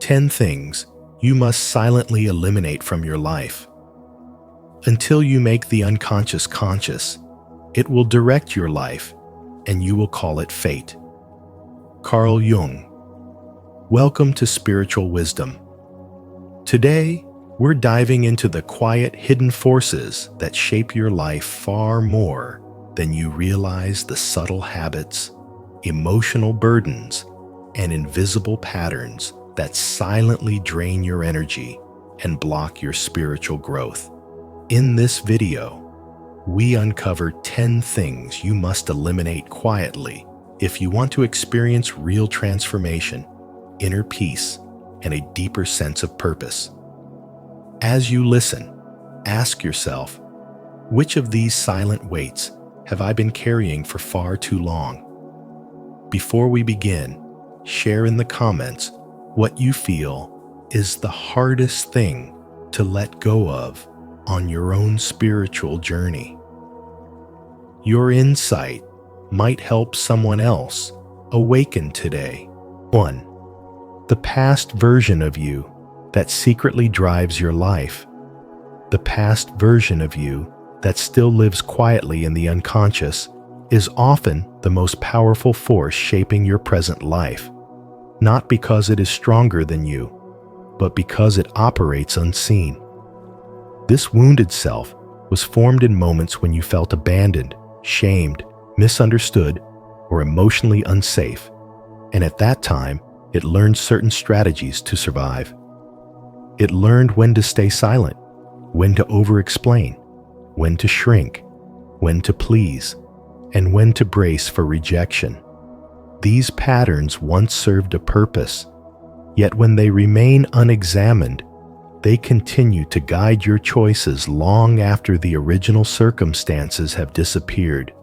10 things you must silently eliminate from your life. Until you make the unconscious conscious, it will direct your life, and you will call it fate. Carl Jung. Welcome to Spiritual Wisdom. Today, we're diving into the quiet, hidden forces that shape your life far more than you realize. The subtle habits, emotional burdens, and invisible patterns that silently drain your energy and block your spiritual growth. In this video, we uncover 10 things you must eliminate quietly if you want to experience real transformation, inner peace, and a deeper sense of purpose. As you listen, ask yourself, which of these silent weights have I been carrying for far too long? Before we begin, share in the comments what you feel is the hardest thing to let go of on your own spiritual journey. Your insight might help someone else awaken today. 1. The past version of you that secretly drives your life. The past version of you that still lives quietly in the unconscious is often the most powerful force shaping your present life, not because it is stronger than you, but because it operates unseen. This wounded self was formed in moments when you felt abandoned, shamed, misunderstood, or emotionally unsafe, and at that time, it learned certain strategies to survive. It learned when to stay silent, when to over-explain, when to shrink, when to please, and when to brace for rejection. These patterns once served a purpose, yet when they remain unexamined, they continue to guide your choices long after the original circumstances have disappeared,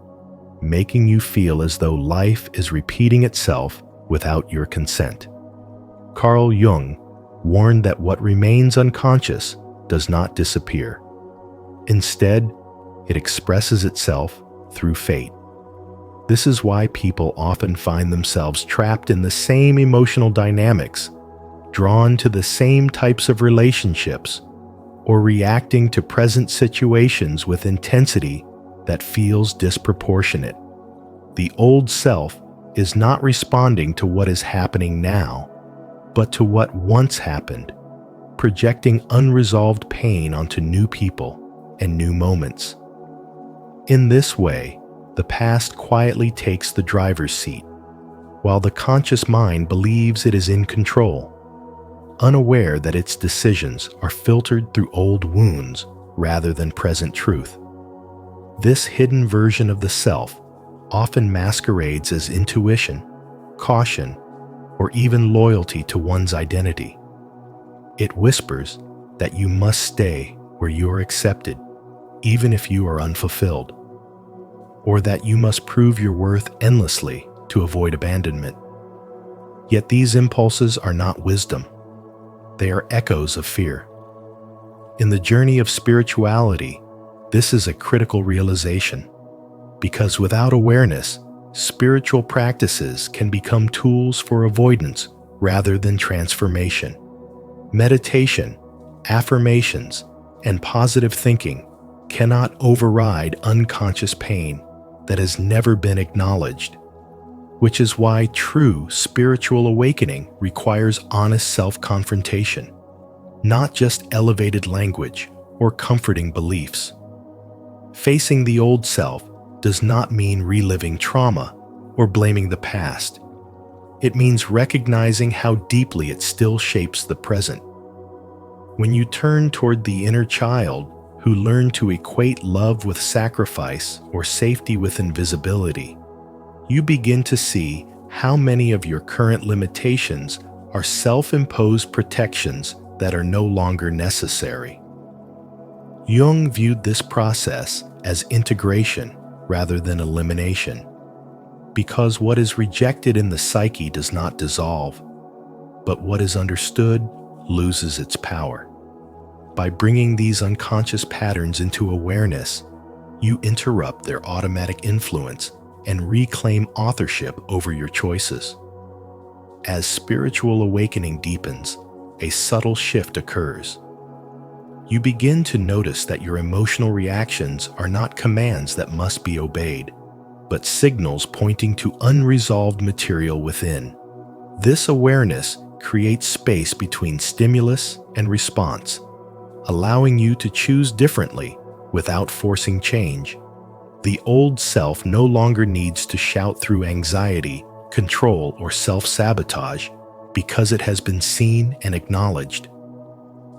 making you feel as though life is repeating itself without your consent. Carl Jung warned that what remains unconscious does not disappear. Instead, it expresses itself through fate. This is why people often find themselves trapped in the same emotional dynamics, drawn to the same types of relationships, or reacting to present situations with intensity that feels disproportionate. The old self is not responding to what is happening now, but to what once happened, projecting unresolved pain onto new people and new moments. In this way, the past quietly takes the driver's seat, while the conscious mind believes it is in control, unaware that its decisions are filtered through old wounds rather than present truth. This hidden version of the self often masquerades as intuition, caution, or even loyalty to one's identity. It whispers that you must stay where you are accepted, even if you are unfulfilled, or that you must prove your worth endlessly to avoid abandonment. Yet these impulses are not wisdom. They are echoes of fear. In the journey of spirituality, this is a critical realization, because without awareness, spiritual practices can become tools for avoidance rather than transformation. Meditation, affirmations, and positive thinking cannot override unconscious pain that has never been acknowledged, which is why true spiritual awakening requires honest self-confrontation, not just elevated language or comforting beliefs. Facing the old self does not mean reliving trauma or blaming the past. It means recognizing how deeply it still shapes the present. When you turn toward the inner child who learned to equate love with sacrifice or safety with invisibility, you begin to see how many of your current limitations are self-imposed protections that are no longer necessary. Jung viewed this process as integration rather than elimination, because what is rejected in the psyche does not dissolve, but what is understood loses its power. By bringing these unconscious patterns into awareness, you interrupt their automatic influence and reclaim authorship over your choices. As spiritual awakening deepens, a subtle shift occurs. You begin to notice that your emotional reactions are not commands that must be obeyed, but signals pointing to unresolved material within. This awareness creates space between stimulus and response, allowing you to choose differently without forcing change. The old self no longer needs to shout through anxiety, control, or self-sabotage because it has been seen and acknowledged.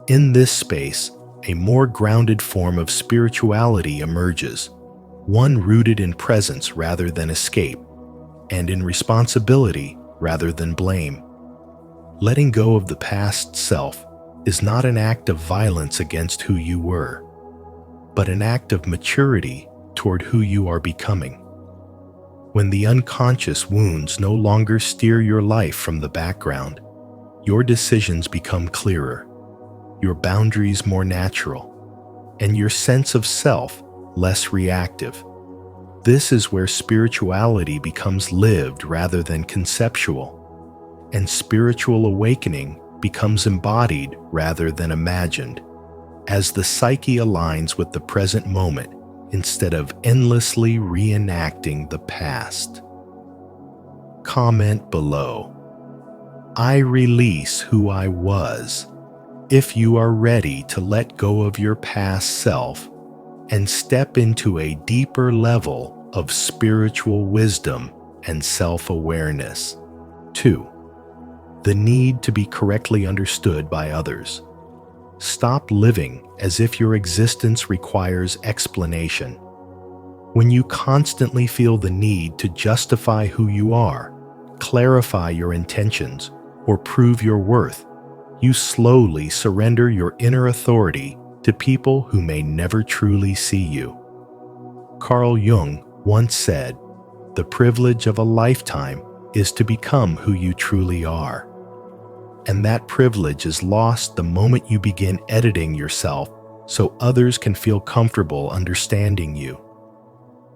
In this space, a more grounded form of spirituality emerges, one rooted in presence rather than escape, and in responsibility rather than blame. Letting go of the past self is not an act of violence against who you were, but an act of maturity toward who you are becoming. When the unconscious wounds no longer steer your life from the background, your decisions become clearer, your boundaries more natural, and your sense of self less reactive. This is where spirituality becomes lived rather than conceptual, and spiritual awakening becomes embodied rather than imagined, as the psyche aligns with the present moment instead of endlessly reenacting the past. Comment below. I release who I was. If you are ready to let go of your past self and step into a deeper level of spiritual wisdom and self-awareness. 2. The need to be correctly understood by others. Stop living as if your existence requires explanation. When you constantly feel the need to justify who you are, clarify your intentions, or prove your worth, you slowly surrender your inner authority to people who may never truly see you. Carl Jung once said, "The privilege of a lifetime is to become who you truly are." And that privilege is lost the moment you begin editing yourself so others can feel comfortable understanding you.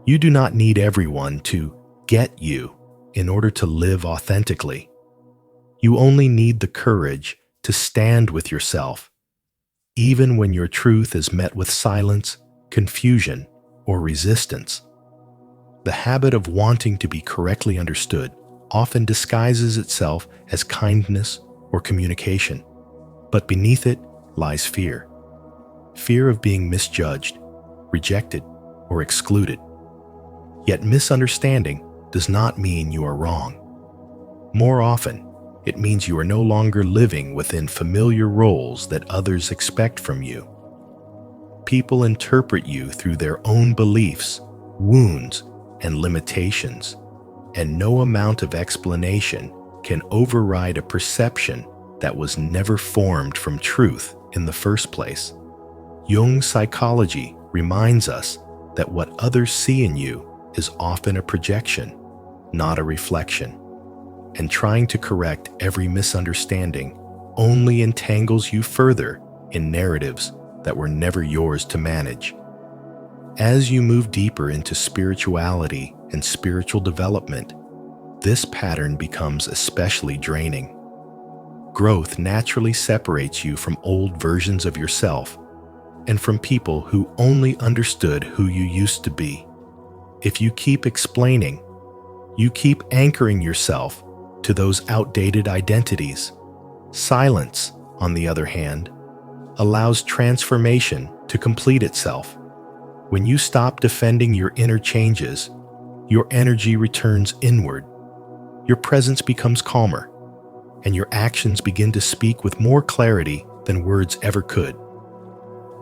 You do not need everyone to get you in order to live authentically. You only need the courage to stand with yourself, even when your truth is met with silence, confusion, or resistance. The habit of wanting to be correctly understood often disguises itself as kindness or communication, but beneath it lies fear. Fear of being misjudged, rejected, or excluded. Yet misunderstanding does not mean you are wrong. More often, it means you are no longer living within familiar roles that others expect from you. People interpret you through their own beliefs, wounds, and limitations, and no amount of explanation can override a perception that was never formed from truth in the first place. Jung's psychology reminds us that what others see in you is often a projection, not a reflection. And trying to correct every misunderstanding only entangles you further in narratives that were never yours to manage. As you move deeper into spirituality and spiritual development, this pattern becomes especially draining. Growth naturally separates you from old versions of yourself and from people who only understood who you used to be. If you keep explaining, you keep anchoring yourself to those outdated identities. Silence, on the other hand, allows transformation to complete itself. When you stop defending your inner changes, your energy returns inward. Your presence becomes calmer, and your actions begin to speak with more clarity than words ever could.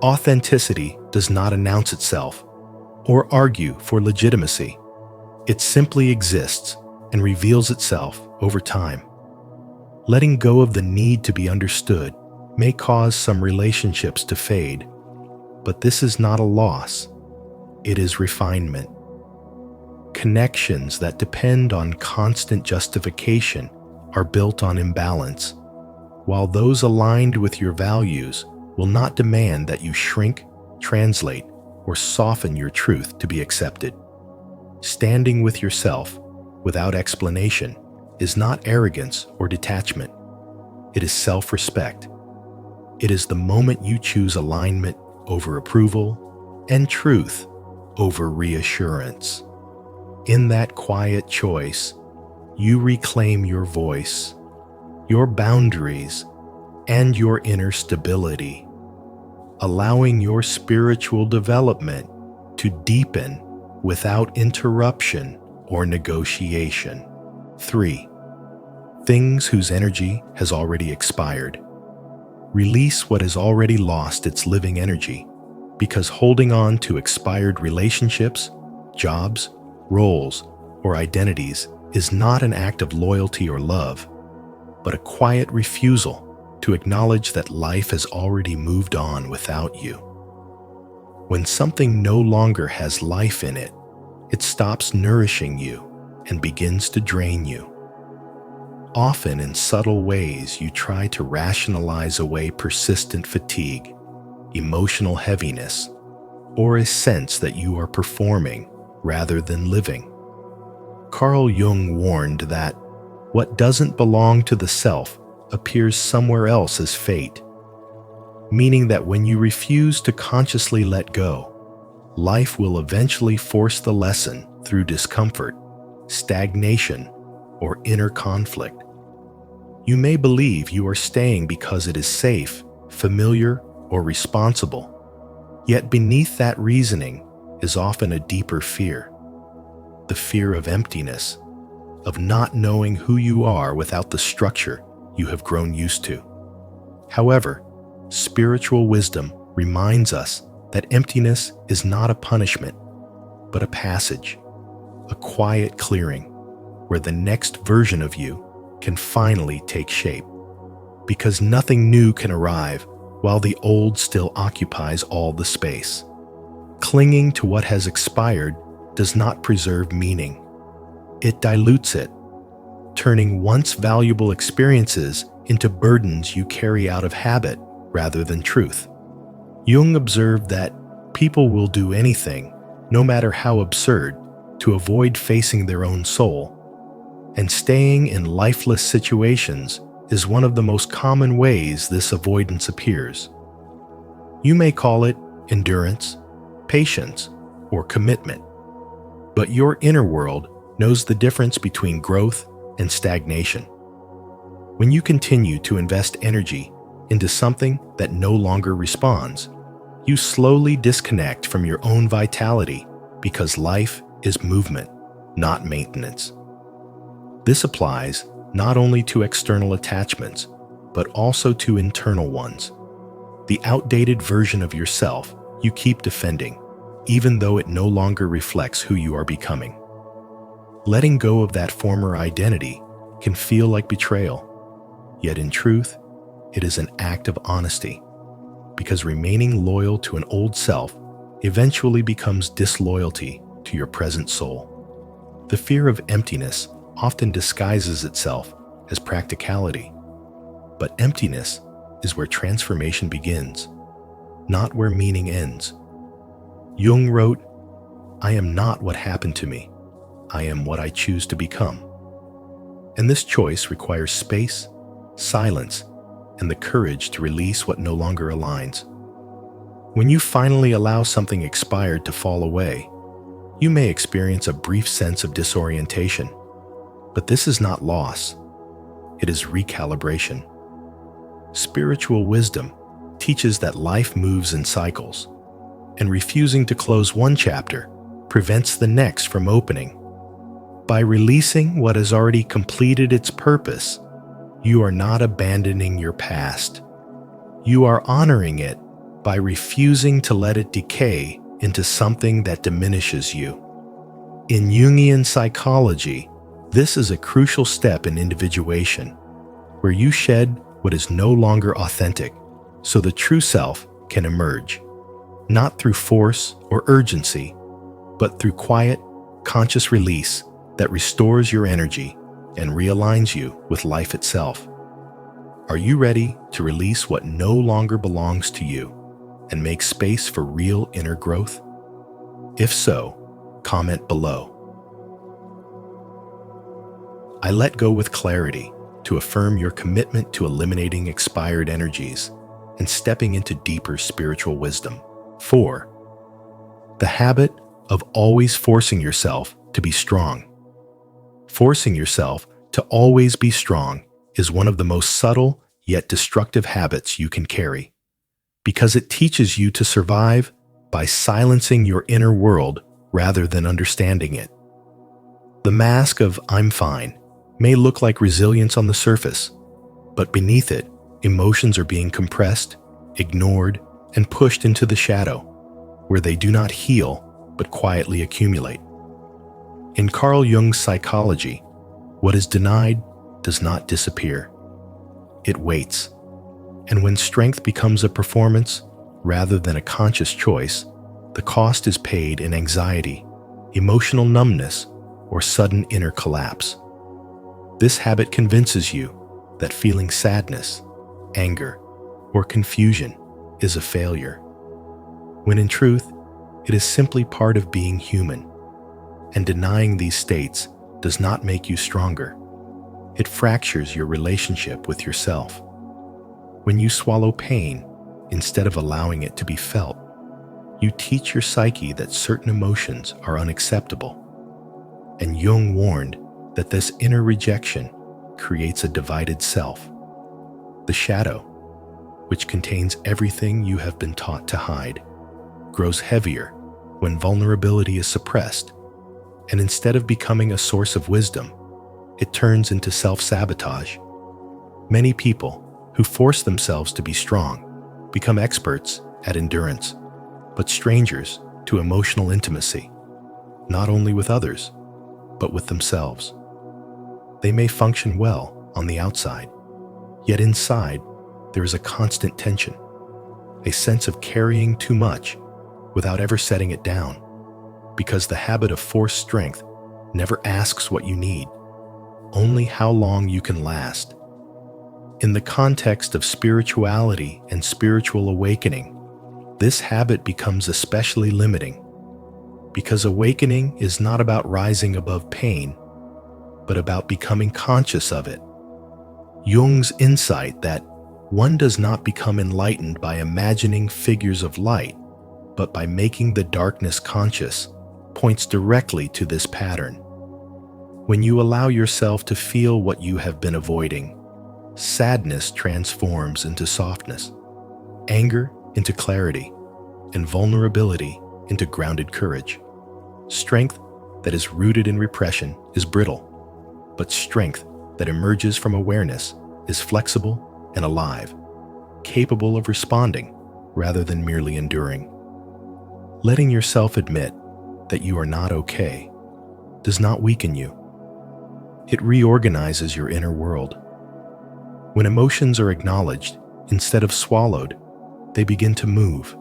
Authenticity does not announce itself or argue for legitimacy. It simply exists and reveals itself over time. Letting go of the need to be understood may cause some relationships to fade, but this is not a loss. It is refinement. Connections that depend on constant justification are built on imbalance, while those aligned with your values will not demand that you shrink, translate, or soften your truth to be accepted. Standing with yourself without explanation is not arrogance or detachment. It is self-respect, It is the moment you choose alignment over approval and truth over reassurance. In that quiet choice, you reclaim your voice, your boundaries, and your inner stability, allowing your spiritual development to deepen without interruption or negotiation. 3. Things whose energy has already expired. Release what has already lost its living energy, because holding on to expired relationships, jobs, roles, or identities is not an act of loyalty or love, but a quiet refusal to acknowledge that life has already moved on without you. When something no longer has life in it, it stops nourishing you and begins to drain you. Often in subtle ways, you try to rationalize away persistent fatigue, emotional heaviness, or a sense that you are performing rather than living. Carl Jung warned that what doesn't belong to the self appears somewhere else as fate, meaning that when you refuse to consciously let go, life will eventually force the lesson through discomfort, stagnation, or inner conflict. You may believe you are staying because it is safe, familiar, or responsible, yet beneath that reasoning is often a deeper fear. The fear of emptiness, of not knowing who you are without the structure you have grown used to. However, spiritual wisdom reminds us that emptiness is not a punishment, but a passage, a quiet clearing where the next version of you can finally take shape. Because nothing new can arrive while the old still occupies all the space. Clinging to what has expired does not preserve meaning. It dilutes it, turning once valuable experiences into burdens you carry out of habit rather than truth. Jung observed that people will do anything, no matter how absurd, to avoid facing their own soul, and staying in lifeless situations is one of the most common ways this avoidance appears. You may call it endurance, patience, or commitment, but your inner world knows the difference between growth and stagnation. When you continue to invest energy into something that no longer responds, you slowly disconnect from your own vitality because life is movement, not maintenance. This applies not only to external attachments, but also to internal ones. The outdated version of yourself you keep defending, even though it no longer reflects who you are becoming. Letting go of that former identity can feel like betrayal, yet in truth, it is an act of honesty, because remaining loyal to an old self eventually becomes disloyalty to your present soul. The fear of emptiness often disguises itself as practicality, but emptiness is where transformation begins, not where meaning ends. Jung wrote, "I am not what happened to me. I am what I choose to become." And this choice requires space, silence, and the courage to release what no longer aligns. When you finally allow something expired to fall away, you may experience a brief sense of disorientation. But this is not loss. It is recalibration. Spiritual wisdom teaches that life moves in cycles, and refusing to close one chapter prevents the next from opening. By releasing what has already completed its purpose, you are not abandoning your past. You are honoring it by refusing to let it decay into something that diminishes you. In Jungian psychology, this is a crucial step in individuation, where you shed what is no longer authentic so the true self can emerge, not through force or urgency, but through quiet, conscious release that restores your energy and realigns you with life itself. Are you ready to release what no longer belongs to you and make space for real inner growth? If so, comment below. I let go with clarity to affirm your commitment to eliminating expired energies and stepping into deeper spiritual wisdom. 4. The habit of always forcing yourself to be strong. Forcing yourself to always be strong is one of the most subtle yet destructive habits you can carry, because it teaches you to survive by silencing your inner world rather than understanding it. The mask of "I'm fine" may look like resilience on the surface, but beneath it, emotions are being compressed, ignored, and pushed into the shadow, where they do not heal but quietly accumulate. In Carl Jung's psychology, what is denied does not disappear. It waits. And when strength becomes a performance rather than a conscious choice, the cost is paid in anxiety, emotional numbness, or sudden inner collapse. This habit convinces you that feeling sadness, anger, or confusion is a failure, when in truth, it is simply part of being human. And denying these states does not make you stronger. It fractures your relationship with yourself. When you swallow pain instead of allowing it to be felt, you teach your psyche that certain emotions are unacceptable. And Jung warned that this inner rejection creates a divided self. The shadow, which contains everything you have been taught to hide, grows heavier when vulnerability is suppressed, and instead of becoming a source of wisdom, it turns into self-sabotage. Many people who force themselves to be strong become experts at endurance, but strangers to emotional intimacy, not only with others, but with themselves. They may function well on the outside, yet inside there is a constant tension, a sense of carrying too much without ever setting it down, because the habit of forced strength never asks what you need, only how long you can last. In the context of spirituality and spiritual awakening, this habit becomes especially limiting, because awakening is not about rising above pain, but about becoming conscious of it. Jung's insight that one does not become enlightened by imagining figures of light, but by making the darkness conscious, points directly to this pattern. When you allow yourself to feel what you have been avoiding, sadness transforms into softness, anger into clarity, and vulnerability into grounded courage. Strength that is rooted in repression is brittle, but strength that emerges from awareness is flexible and alive, capable of responding rather than merely enduring. Letting yourself admit that you are not okay does not weaken you. It reorganizes your inner world. When emotions are acknowledged instead of swallowed, they begin to move,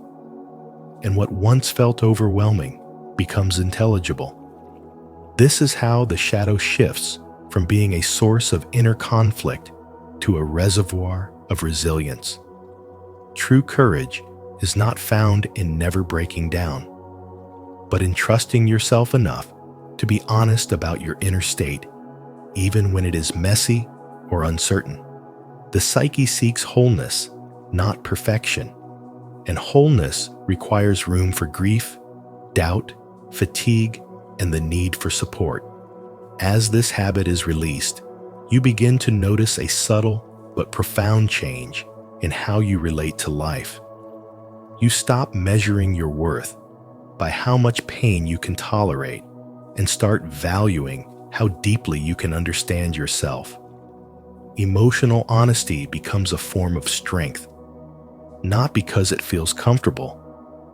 and what once felt overwhelming becomes intelligible. This is how the shadow shifts from being a source of inner conflict to a reservoir of resilience. True courage is not found in never breaking down, but in trusting yourself enough to be honest about your inner state, even when it is messy or uncertain. The psyche seeks wholeness, not perfection, and wholeness requires room for grief, doubt, fatigue, and the need for support. As this habit is released, you begin to notice a subtle but profound change in how you relate to life. You stop measuring your worth by how much pain you can tolerate and start valuing how deeply you can understand yourself. Emotional honesty becomes a form of strength, not because it feels comfortable,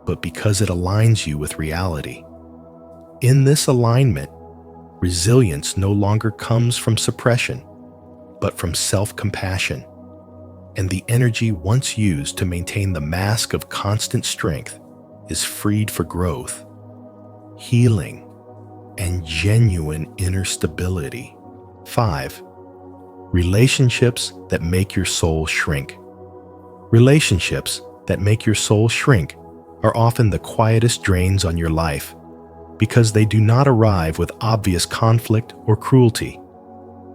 but because it aligns you with reality. In this alignment, resilience no longer comes from suppression, but from self-compassion, and the energy once used to maintain the mask of constant strength is freed for growth, healing, and genuine inner stability. 5. Relationships that make your soul shrink. Relationships that make your soul shrink are often the quietest drains on your life, because they do not arrive with obvious conflict or cruelty.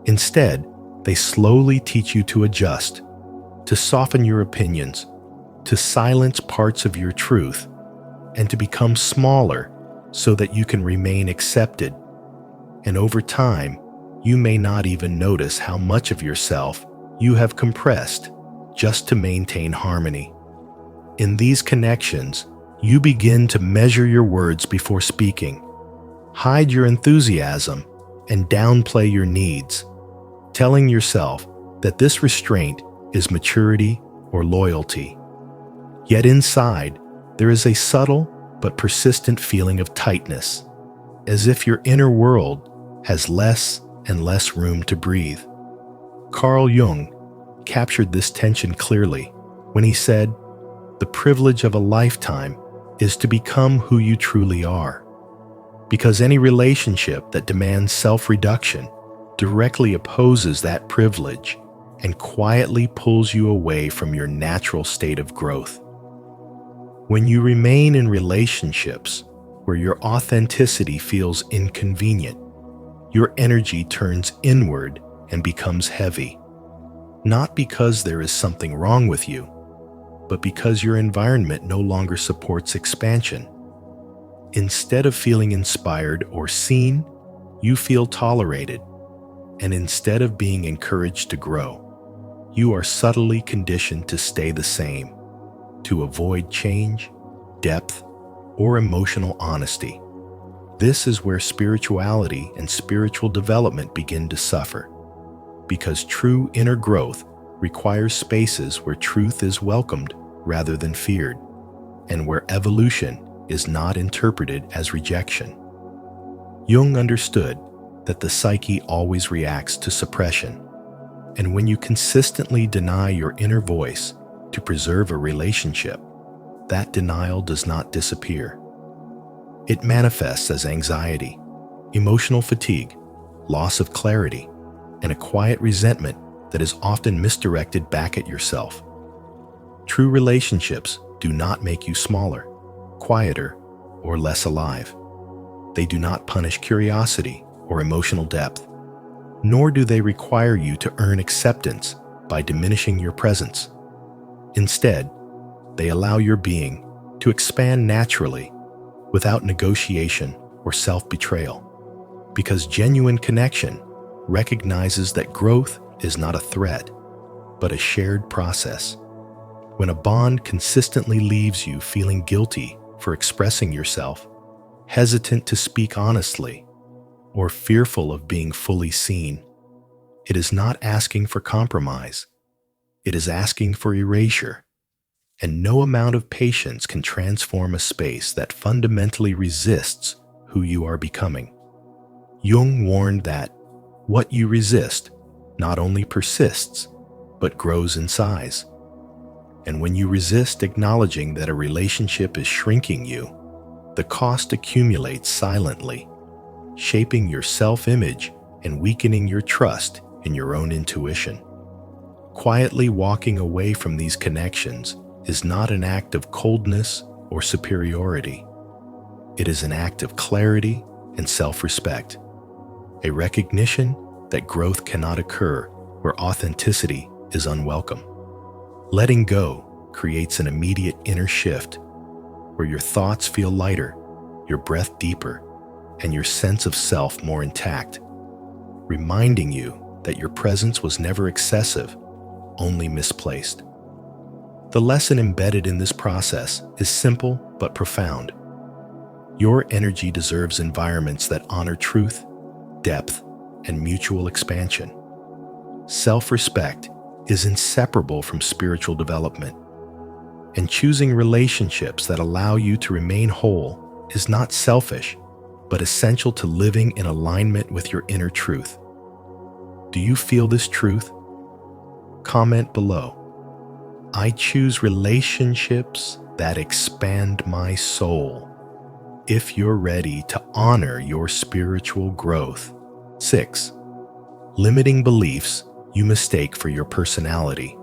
Instead, they slowly teach you to adjust, to soften your opinions, to silence parts of your truth and to become smaller so that you can remain accepted. And over time, you may not even notice how much of yourself you have compressed just to maintain harmony. In these connections, you begin to measure your words before speaking, hide your enthusiasm, and downplay your needs, telling yourself that this restraint is maturity or loyalty. Yet inside, there is a subtle but persistent feeling of tightness, as if your inner world has less and less room to breathe. Carl Jung captured this tension clearly when he said, "The privilege of a lifetime is to become who you truly are." Because any relationship that demands self-reduction directly opposes that privilege and quietly pulls you away from your natural state of growth. When you remain in relationships where your authenticity feels inconvenient, your energy turns inward and becomes heavy, not because there is something wrong with you, but because your environment no longer supports expansion. Instead of feeling inspired or seen, you feel tolerated, and instead of being encouraged to grow, you are subtly conditioned to stay the same, to avoid change, depth, or emotional honesty. This is where spirituality and spiritual development begin to suffer, because true inner growth requires spaces where truth is welcomed rather than feared, and where evolution is not interpreted as rejection. Jung understood that the psyche always reacts to suppression, and when you consistently deny your inner voice to preserve a relationship, that denial does not disappear. It manifests as anxiety, emotional fatigue, loss of clarity, and a quiet resentment that is often misdirected back at yourself. True relationships do not make you smaller, quieter, or less alive. They do not punish curiosity or emotional depth, nor do they require you to earn acceptance by diminishing your presence. Instead, they allow your being to expand naturally without negotiation or self-betrayal, because genuine connection recognizes that growth is not a threat, but a shared process. When a bond consistently leaves you feeling guilty for expressing yourself, hesitant to speak honestly, or fearful of being fully seen, it is not asking for compromise. It is asking for erasure. And no amount of patience can transform a space that fundamentally resists who you are becoming. Jung warned that what you resist not only persists, but grows in size. And when you resist acknowledging that a relationship is shrinking you, the cost accumulates silently, shaping your self-image and weakening your trust in your own intuition. Quietly walking away from these connections is not an act of coldness or superiority. It is an act of clarity and self-respect, a recognition that growth cannot occur where authenticity is unwelcome. Letting go creates an immediate inner shift where your thoughts feel lighter, your breath deeper, and your sense of self more intact, reminding you that your presence was never excessive, only misplaced. The lesson embedded in this process is simple but profound. Your energy deserves environments that honor truth, depth, and mutual expansion. Self-respect is inseparable from spiritual development, and choosing relationships that allow you to remain whole is not selfish, but essential to living in alignment with your inner truth. Do you feel this truth? Comment below. I choose relationships that expand my soul. If you're ready to honor your spiritual growth. 6. Limiting beliefs you mistake for your personality.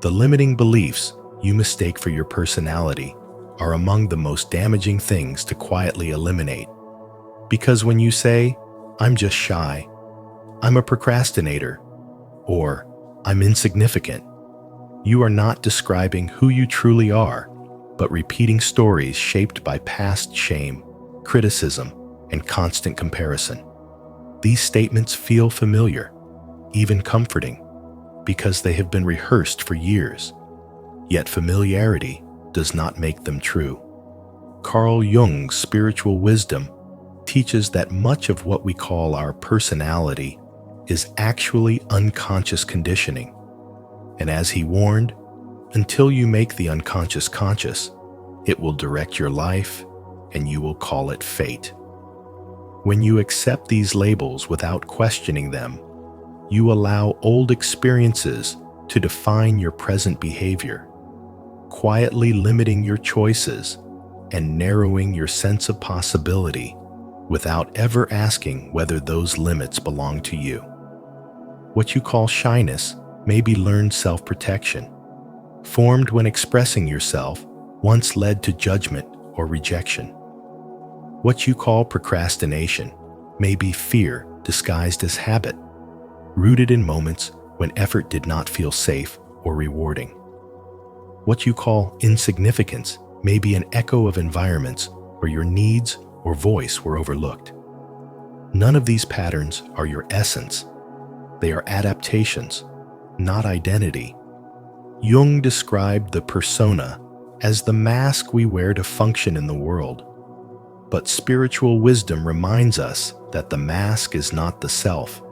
The limiting beliefs you mistake for your personality are among the most damaging things to quietly eliminate. Because when you say, "I'm just shy," "I'm a procrastinator," or "I'm insignificant," You are not describing who you truly are, but repeating stories shaped by past shame, criticism, and constant comparison. These statements feel familiar, even comforting, because they have been rehearsed for years. Yet familiarity does not make them true. Carl Jung's spiritual wisdom teaches that much of what we call our personality is actually unconscious conditioning. And as he warned, until you make the unconscious conscious, it will direct your life and you will call it fate. When you accept these labels without questioning them, you allow old experiences to define your present behavior, quietly limiting your choices and narrowing your sense of possibility without ever asking whether those limits belong to you. What you call shyness may be learned self-protection, formed when expressing yourself once led to judgment or rejection. What you call procrastination may be fear disguised as habit, rooted in moments when effort did not feel safe or rewarding. What you call insignificance may be an echo of environments where your needs or voice were overlooked. None of these patterns are your essence. They are adaptations, not identity. Jung described the persona as the mask we wear to function in the world. But spiritual wisdom reminds us that the mask is not the self.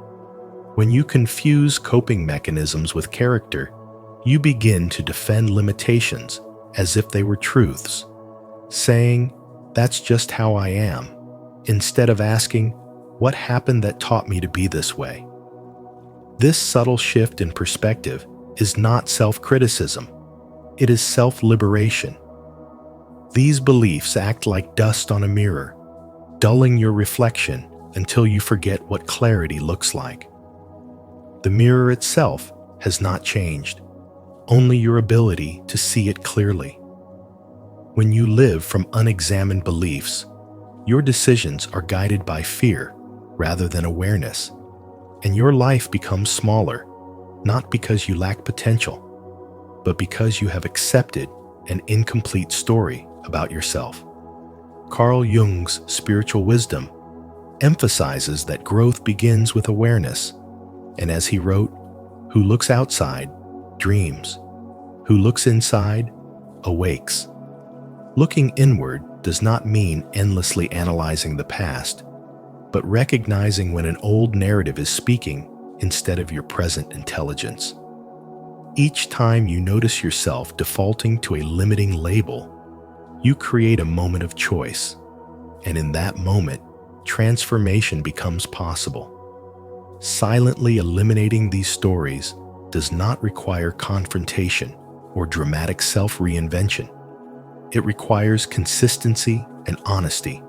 When you confuse coping mechanisms with character, you begin to defend limitations as if they were truths, saying, "That's just how I am," instead of asking, "What happened that taught me to be this way?" This subtle shift in perspective is not self-criticism. It is self-liberation. These beliefs act like dust on a mirror, dulling your reflection until you forget what clarity looks like. The mirror itself has not changed, only your ability to see it clearly. When you live from unexamined beliefs, your decisions are guided by fear rather than awareness, and your life becomes smaller, not because you lack potential, but because you have accepted an incomplete story about yourself. Carl Jung's spiritual wisdom emphasizes that growth begins with awareness, and as he wrote, "Who looks outside dreams, who looks inside awakes." Looking inward does not mean endlessly analyzing the past, but recognizing when an old narrative is speaking instead of your present intelligence. Each time you notice yourself defaulting to a limiting label, you create a moment of choice, and in that moment, transformation becomes possible. Silently eliminating these stories does not require confrontation or dramatic self-reinvention. It requires consistency and honesty.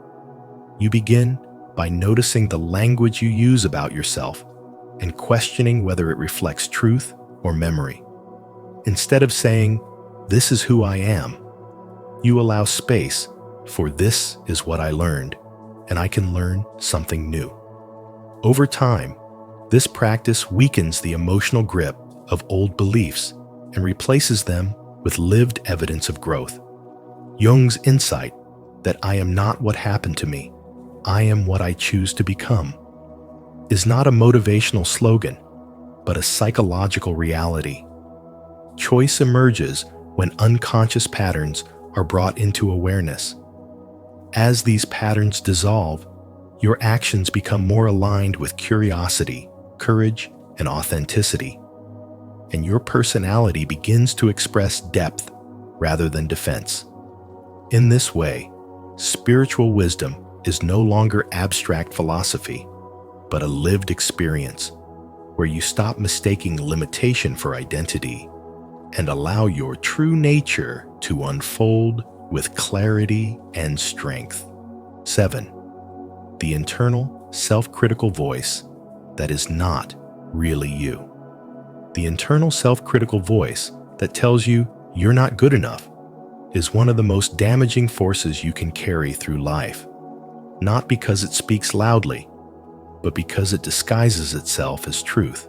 You begin by noticing the language you use about yourself and questioning whether it reflects truth or memory. Instead of saying, "This is who I am," you allow space for "This is what I learned, and I can learn something new." Over time, this practice weakens the emotional grip of old beliefs and replaces them with lived evidence of growth. Jung's insight that "I am not what happened to me, I am what I choose to become," is not a motivational slogan, but a psychological reality. Choice emerges when unconscious patterns are brought into awareness. As these patterns dissolve, your actions become more aligned with curiosity, courage, and authenticity, and your personality begins to express depth rather than defense. In this way, spiritual wisdom is no longer abstract philosophy, but a lived experience where you stop mistaking limitation for identity and allow your true nature to unfold with clarity and strength. 7. The internal, self-critical voice that is not really you. The internal self-critical voice that tells you you're not good enough is one of the most damaging forces you can carry through life, not because it speaks loudly, but because it disguises itself as truth.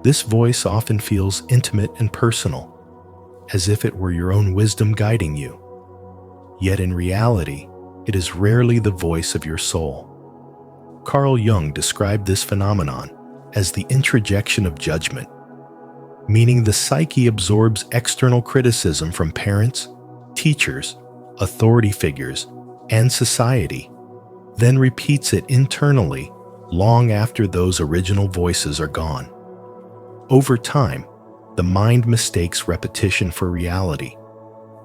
This voice often feels intimate and personal, as if it were your own wisdom guiding you. Yet in reality, it is rarely the voice of your soul. Carl Jung described this phenomenon as the introjection of judgment, meaning the psyche absorbs external criticism from parents, teachers, authority figures, and society, then repeats it internally long after those original voices are gone. Over time, the mind mistakes repetition for reality,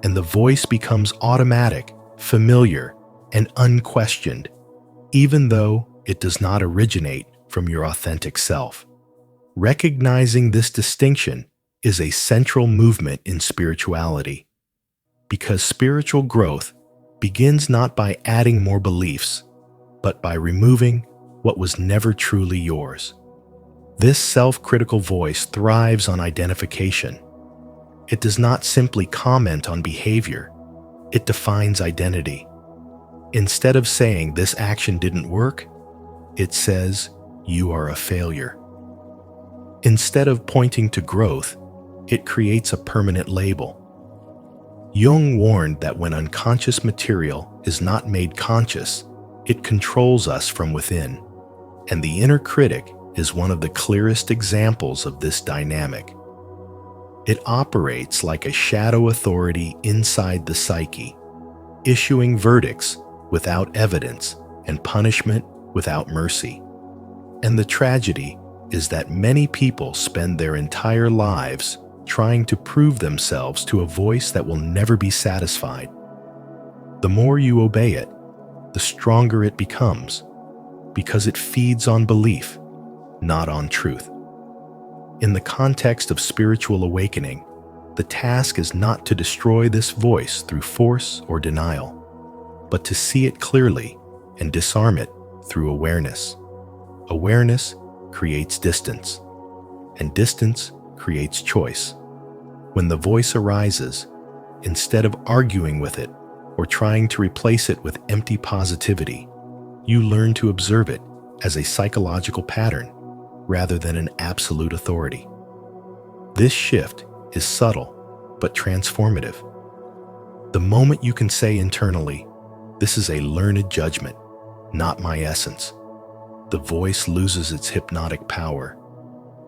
and the voice becomes automatic, familiar, and unquestioned, even though it does not originate from your authentic self. Recognizing this distinction is a central movement in spirituality, because spiritual growth begins not by adding more beliefs, but by removing what was never truly yours. This self-critical voice thrives on identification. It does not simply comment on behavior, it defines identity. Instead of saying this action didn't work, it says you are a failure. Instead of pointing to growth, it creates a permanent label. Jung warned that when unconscious material is not made conscious, it controls us from within, and the inner critic is one of the clearest examples of this dynamic. It operates like a shadow authority inside the psyche, issuing verdicts without evidence and punishment without mercy. And the tragedy is that many people spend their entire lives trying to prove themselves to a voice that will never be satisfied. The more you obey it, the stronger it becomes, because it feeds on belief, not on truth. In the context of spiritual awakening, the task is not to destroy this voice through force or denial, but to see it clearly and disarm it through awareness. Awareness creates distance, and distance creates choice. When the voice arises, instead of arguing with it or trying to replace it with empty positivity, you learn to observe it as a psychological pattern rather than an absolute authority. This shift is subtle but transformative. The moment you can say internally, "This is a learned judgment, not my essence," the voice loses its hypnotic power.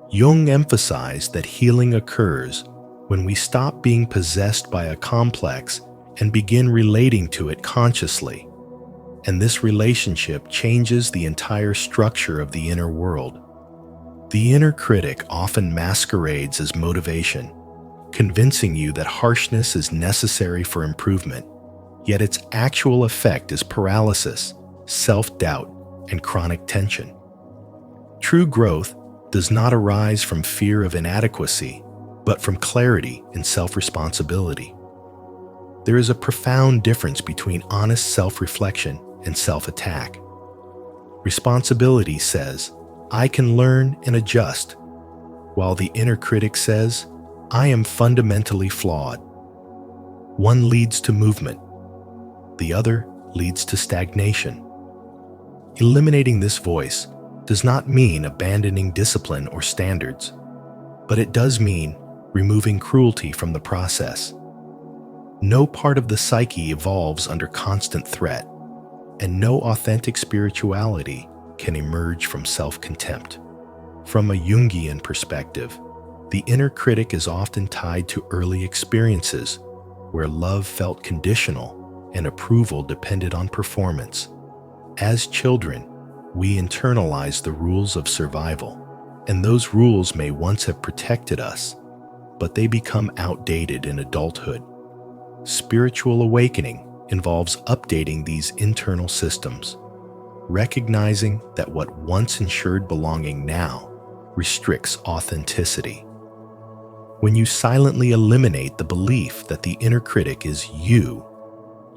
Jung emphasized that healing occurs when we stop being possessed by a complex and begin relating to it consciously. And this relationship changes the entire structure of the inner world. The inner critic often masquerades as motivation, convincing you that harshness is necessary for improvement, yet its actual effect is paralysis, self-doubt, and chronic tension. True growth does not arise from fear of inadequacy, but from clarity and self-responsibility. There is a profound difference between honest self-reflection and self-attack. Responsibility says, "I can learn and adjust," while the inner critic says, "I am fundamentally flawed." One leads to movement, the other leads to stagnation. Eliminating this voice does not mean abandoning discipline or standards, but it does mean removing cruelty from the process. No part of the psyche evolves under constant threat, and no authentic spirituality can emerge from self-contempt. From a Jungian perspective, the inner critic is often tied to early experiences where love felt conditional and approval depended on performance. As children, we internalize the rules of survival, and those rules may once have protected us, but they become outdated in adulthood. Spiritual awakening involves updating these internal systems, recognizing that what once ensured belonging now restricts authenticity. When you silently eliminate the belief that the inner critic is you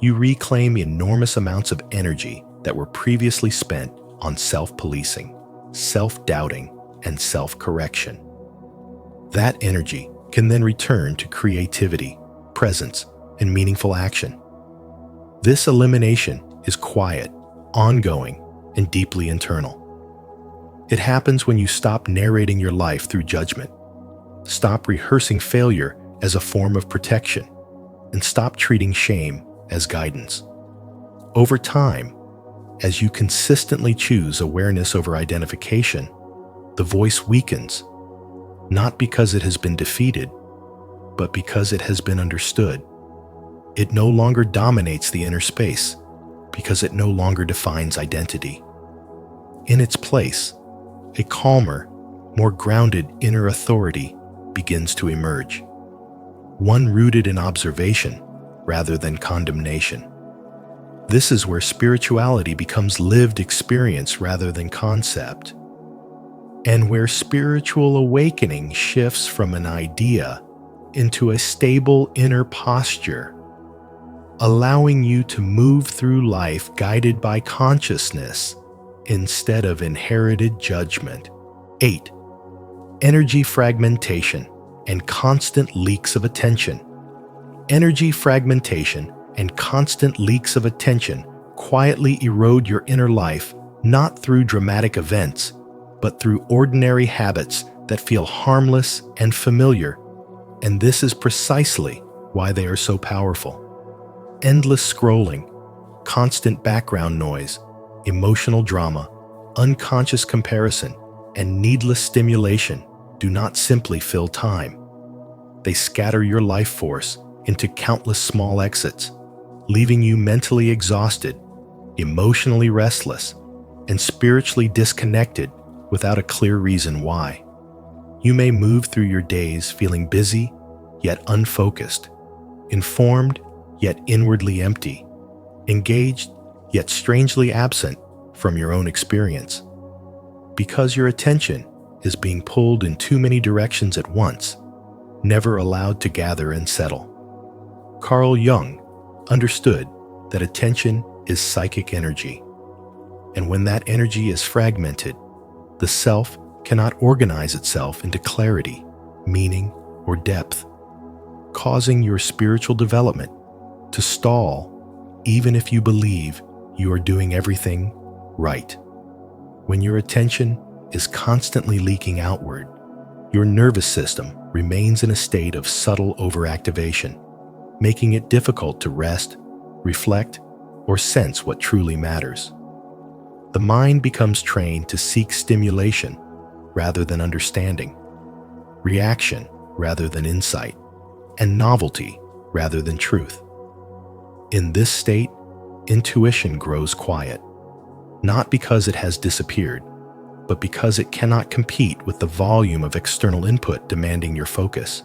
reclaim enormous amounts of energy that were previously spent on self-policing, self-doubting, and self-correction. That energy can then return to creativity, presence, and meaningful action. This elimination is quiet, ongoing, and deeply internal. It happens when you stop narrating your life through judgment, stop rehearsing failure as a form of protection, and stop treating shame as guidance. Over time, as you consistently choose awareness over identification, the voice weakens, not because it has been defeated, but because it has been understood. It no longer dominates the inner space because it no longer defines identity. In its place, a calmer, more grounded inner authority begins to emerge, one rooted in observation rather than condemnation. This is where spirituality becomes lived experience rather than concept, and where spiritual awakening shifts from an idea into a stable inner posture, allowing you to move through life guided by consciousness instead of inherited judgment. 8. Energy fragmentation and constant leaks of attention. Energy fragmentation and constant leaks of attention quietly erode your inner life, not through dramatic events, but through ordinary habits that feel harmless and familiar. And this is precisely why they are so powerful. Endless scrolling, constant background noise, emotional drama, unconscious comparison, and needless stimulation do not simply fill time. They scatter your life force into countless small exits, leaving you mentally exhausted, emotionally restless, and spiritually disconnected without a clear reason why. You may move through your days feeling busy, yet unfocused, informed, yet inwardly empty, engaged, yet strangely absent from your own experience. Because your attention is being pulled in too many directions at once, never allowed to gather and settle. Carl Jung understood that attention is psychic energy, and when that energy is fragmented, the self cannot organize itself into clarity, meaning, or depth, causing your spiritual development to stall even if you believe you are doing everything right. When your attention is constantly leaking outward, your nervous system remains in a state of subtle overactivation, making it difficult to rest, reflect, or sense what truly matters. The mind becomes trained to seek stimulation rather than understanding, reaction rather than insight, and novelty rather than truth. In this state, intuition grows quiet, not because it has disappeared, but because it cannot compete with the volume of external input demanding your focus.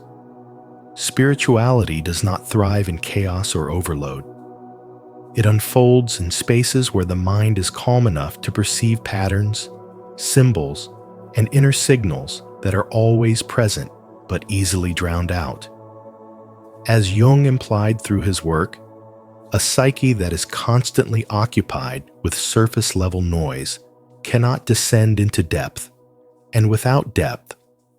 Spirituality does not thrive in chaos or overload. It unfolds in spaces where the mind is calm enough to perceive patterns, symbols, and inner signals that are always present but easily drowned out. As Jung implied through his work, a psyche that is constantly occupied with surface-level noise cannot descend into depth, and without depth,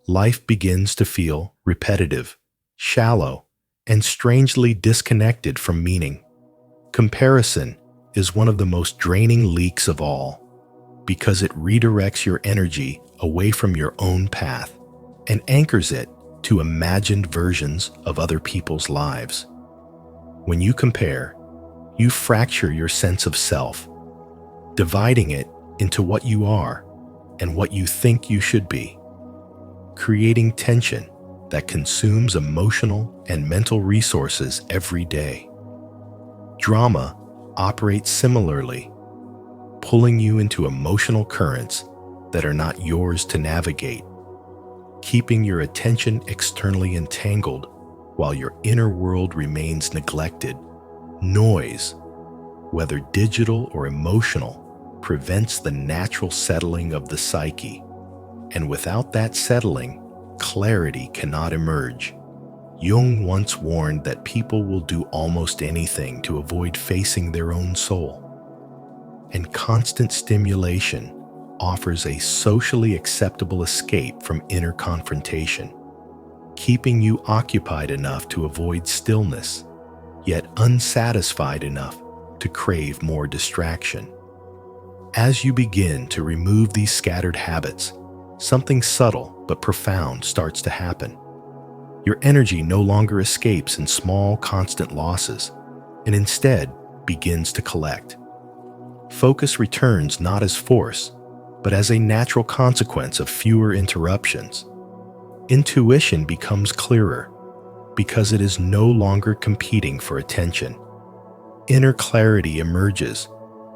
life begins to feel repetitive, shallow, and strangely disconnected from meaning. Comparison is one of the most draining leaks of all, because it redirects your energy away from your own path and anchors it to imagined versions of other people's lives. When you compare, you fracture your sense of self, dividing it into what you are and what you think you should be, creating tension that consumes emotional and mental resources every day. Drama operates similarly, pulling you into emotional currents that are not yours to navigate, keeping your attention externally entangled while your inner world remains neglected. Noise, whether digital or emotional, prevents the natural settling of the psyche, and without that settling, clarity cannot emerge. Jung once warned that people will do almost anything to avoid facing their own soul, and constant stimulation offers a socially acceptable escape from inner confrontation, keeping you occupied enough to avoid stillness, yet unsatisfied enough to crave more distraction. As you begin to remove these scattered habits, something subtle but profound starts to happen. Your energy no longer escapes in small, constant losses, and instead begins to collect. Focus returns not as force, but as a natural consequence of fewer interruptions. Intuition becomes clearer because it is no longer competing for attention. Inner clarity emerges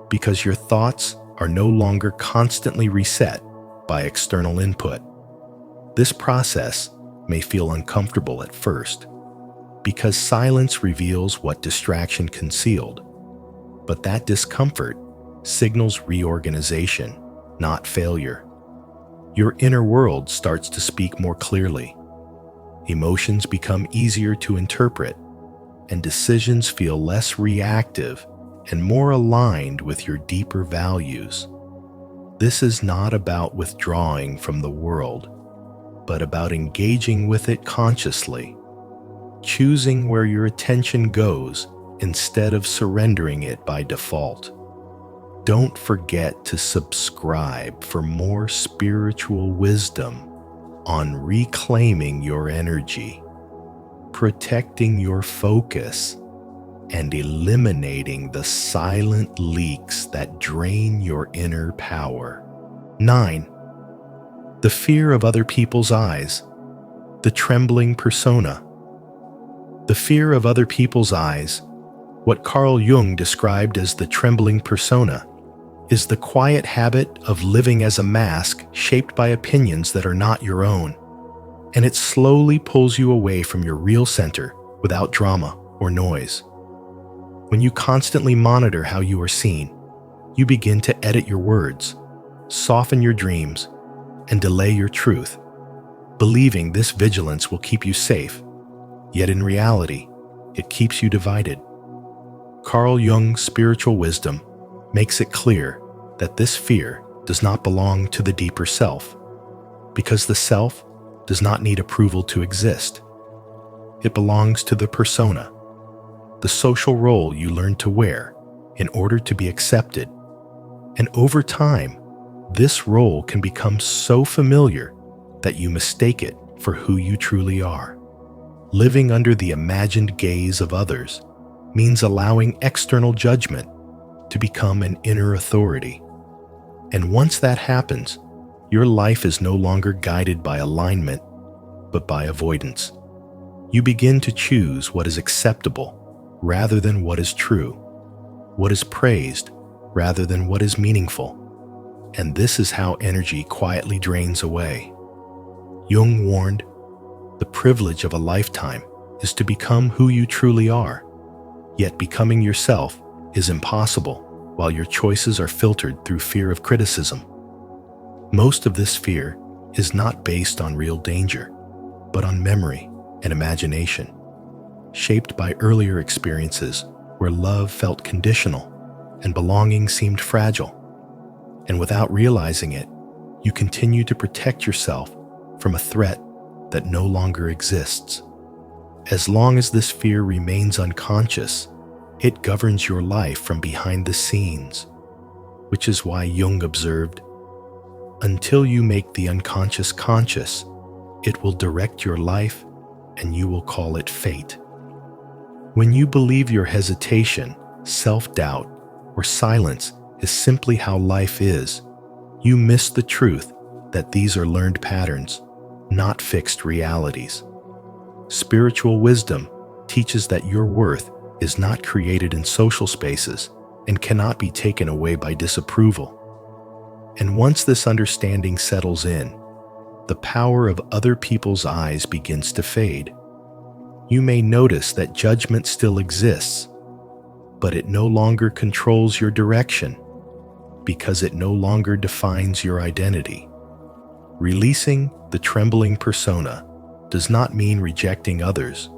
because your thoughts are no longer constantly reset by external input. This process may feel uncomfortable at first because silence reveals what distraction concealed, but that discomfort signals reorganization, not failure. Your inner world starts to speak more clearly. Emotions become easier to interpret, and decisions feel less reactive and more aligned with your deeper values. This is not about withdrawing from the world, but about engaging with it consciously, choosing where your attention goes instead of surrendering it by default. Don't forget to subscribe for more spiritual wisdom on reclaiming your energy, protecting your focus, and eliminating the silent leaks that drain your inner power. 9. The fear of other people's eyes, the trembling persona. The fear of other people's eyes, what Carl Jung described as the trembling persona, is the quiet habit of living as a mask shaped by opinions that are not your own, and it slowly pulls you away from your real center without drama or noise. When you constantly monitor how you are seen, you begin to edit your words, soften your dreams, and delay your truth, believing this vigilance will keep you safe, yet in reality, it keeps you divided. Carl Jung's spiritual wisdom makes it clear that this fear does not belong to the deeper self, because the self does not need approval to exist. It belongs to the persona, the social role you learn to wear in order to be accepted. And over time, this role can become so familiar that you mistake it for who you truly are. Living under the imagined gaze of others means allowing external judgment to become an inner authority. And once that happens, your life is no longer guided by alignment, but by avoidance. You begin to choose what is acceptable rather than what is true, what is praised rather than what is meaningful. And this is how energy quietly drains away. Jung warned, the privilege of a lifetime is to become who you truly are, yet becoming yourself is impossible while your choices are filtered through fear of criticism. Most of this fear is not based on real danger, but on memory and imagination, shaped by earlier experiences where love felt conditional and belonging seemed fragile. And without realizing it, you continue to protect yourself from a threat that no longer exists. As long as this fear remains unconscious, it governs your life from behind the scenes, which is why Jung observed, until you make the unconscious conscious, it will direct your life and you will call it fate. When you believe your hesitation, self-doubt, or silence is simply how life is, you miss the truth that these are learned patterns, not fixed realities. Spiritual wisdom teaches that your worth is not created in social spaces and cannot be taken away by disapproval. And once this understanding settles in, the power of other people's eyes begins to fade. You may notice that judgment still exists, but it no longer controls your direction because it no longer defines your identity. Releasing the trembling persona does not mean rejecting others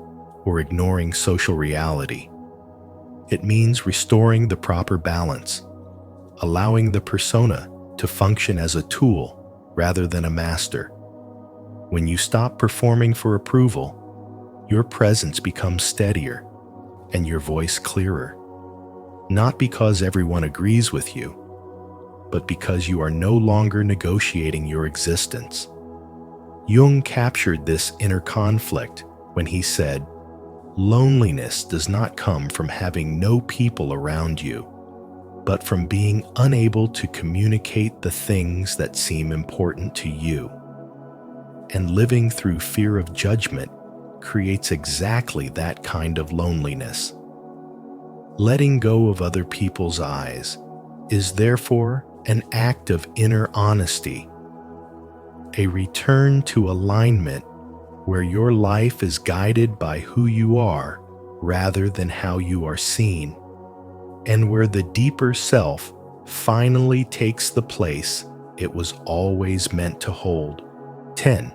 or ignoring social reality. It means restoring the proper balance, allowing the persona to function as a tool rather than a master. When you stop performing for approval, your presence becomes steadier and your voice clearer. Not because everyone agrees with you, but because you are no longer negotiating your existence. Jung captured this inner conflict when he said, "Loneliness does not come from having no people around you, but from being unable to communicate the things that seem important to you." And living through fear of judgment creates exactly that kind of loneliness. Letting go of other people's eyes is therefore an act of inner honesty, a return to alignment where your life is guided by who you are rather than how you are seen, and where the deeper self finally takes the place it was always meant to hold. 10.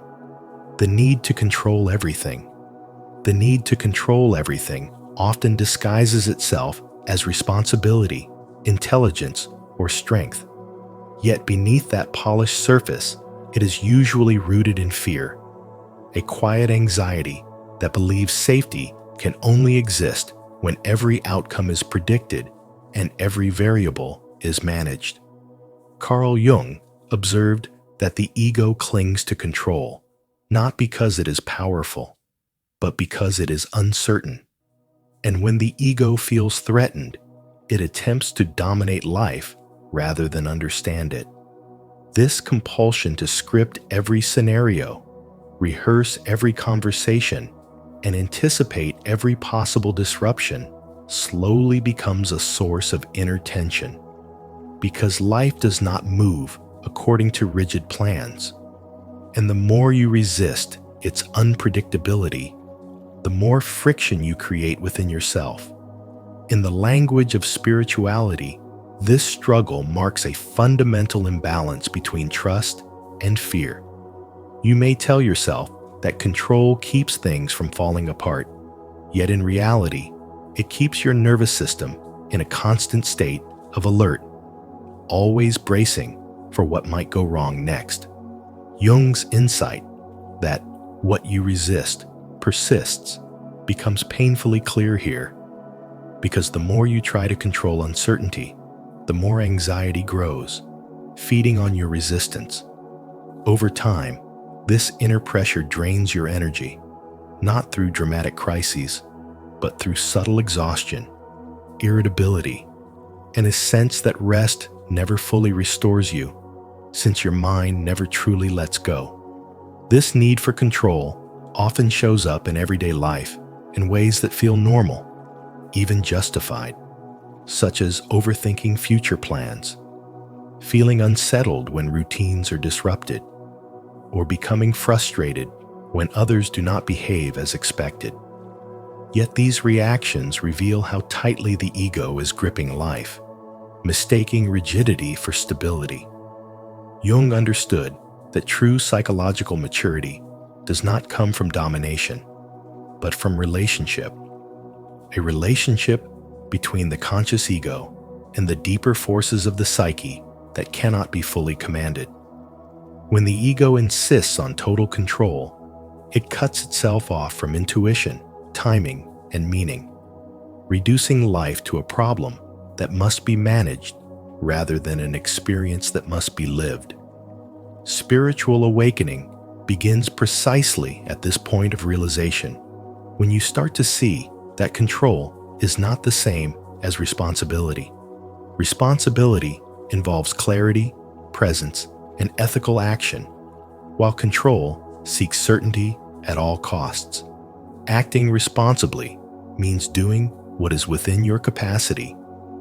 The need to control everything. The need to control everything often disguises itself as responsibility, intelligence, or strength. Yet beneath that polished surface, it is usually rooted in fear, a quiet anxiety that believes safety can only exist when every outcome is predicted and every variable is managed. Carl Jung observed that the ego clings to control, not because it is powerful, but because it is uncertain. And when the ego feels threatened, it attempts to dominate life rather than understand it. This compulsion to script every scenario, rehearse every conversation, and anticipate every possible disruption slowly becomes a source of inner tension. Because life does not move according to rigid plans, and the more you resist its unpredictability, the more friction you create within yourself. In the language of spirituality, this struggle marks a fundamental imbalance between trust and fear. You may tell yourself that control keeps things from falling apart, yet in reality, it keeps your nervous system in a constant state of alert, always bracing for what might go wrong next. Jung's insight that what you resist persists becomes painfully clear here, because the more you try to control uncertainty, the more anxiety grows, feeding on your resistance. Over time, this inner pressure drains your energy, not through dramatic crises, but through subtle exhaustion, irritability, and a sense that rest never fully restores you, since your mind never truly lets go. This need for control often shows up in everyday life in ways that feel normal, even justified, such as overthinking future plans, feeling unsettled when routines are disrupted, or becoming frustrated when others do not behave as expected. Yet these reactions reveal how tightly the ego is gripping life, mistaking rigidity for stability. Jung understood that true psychological maturity does not come from domination, but from relationship. A relationship between the conscious ego and the deeper forces of the psyche that cannot be fully commanded. When the ego insists on total control, it cuts itself off from intuition, timing, and meaning, reducing life to a problem that must be managed rather than an experience that must be lived. Spiritual awakening begins precisely at this point of realization, when you start to see that control is not the same as responsibility. Responsibility involves clarity, presence, and ethical action, while control seeks certainty at all costs. Acting responsibly means doing what is within your capacity,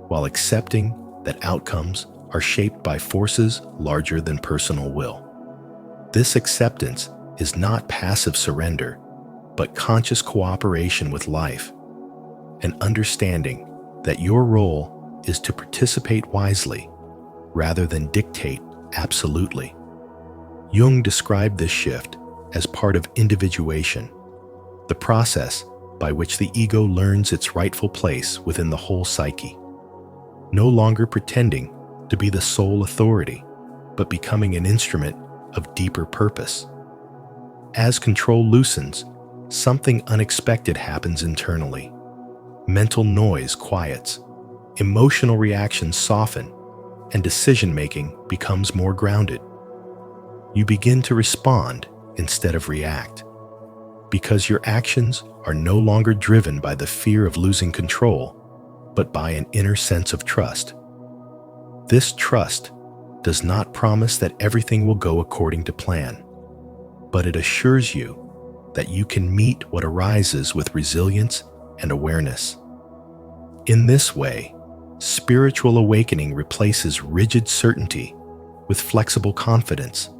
while accepting that outcomes are shaped by forces larger than personal will. This acceptance is not passive surrender, but conscious cooperation with life, an understanding that your role is to participate wisely rather than dictate absolutely. Jung described this shift as part of individuation, the process by which the ego learns its rightful place within the whole psyche, no longer pretending to be the sole authority, but becoming an instrument of deeper purpose. As control loosens, something unexpected happens internally. Mental noise quiets, emotional reactions soften, and decision-making becomes more grounded. You begin to respond instead of react, because your actions are no longer driven by the fear of losing control, but by an inner sense of trust. This trust does not promise that everything will go according to plan, but it assures you that you can meet what arises with resilience and awareness. In this way, spiritual awakening replaces rigid certainty with flexible confidence,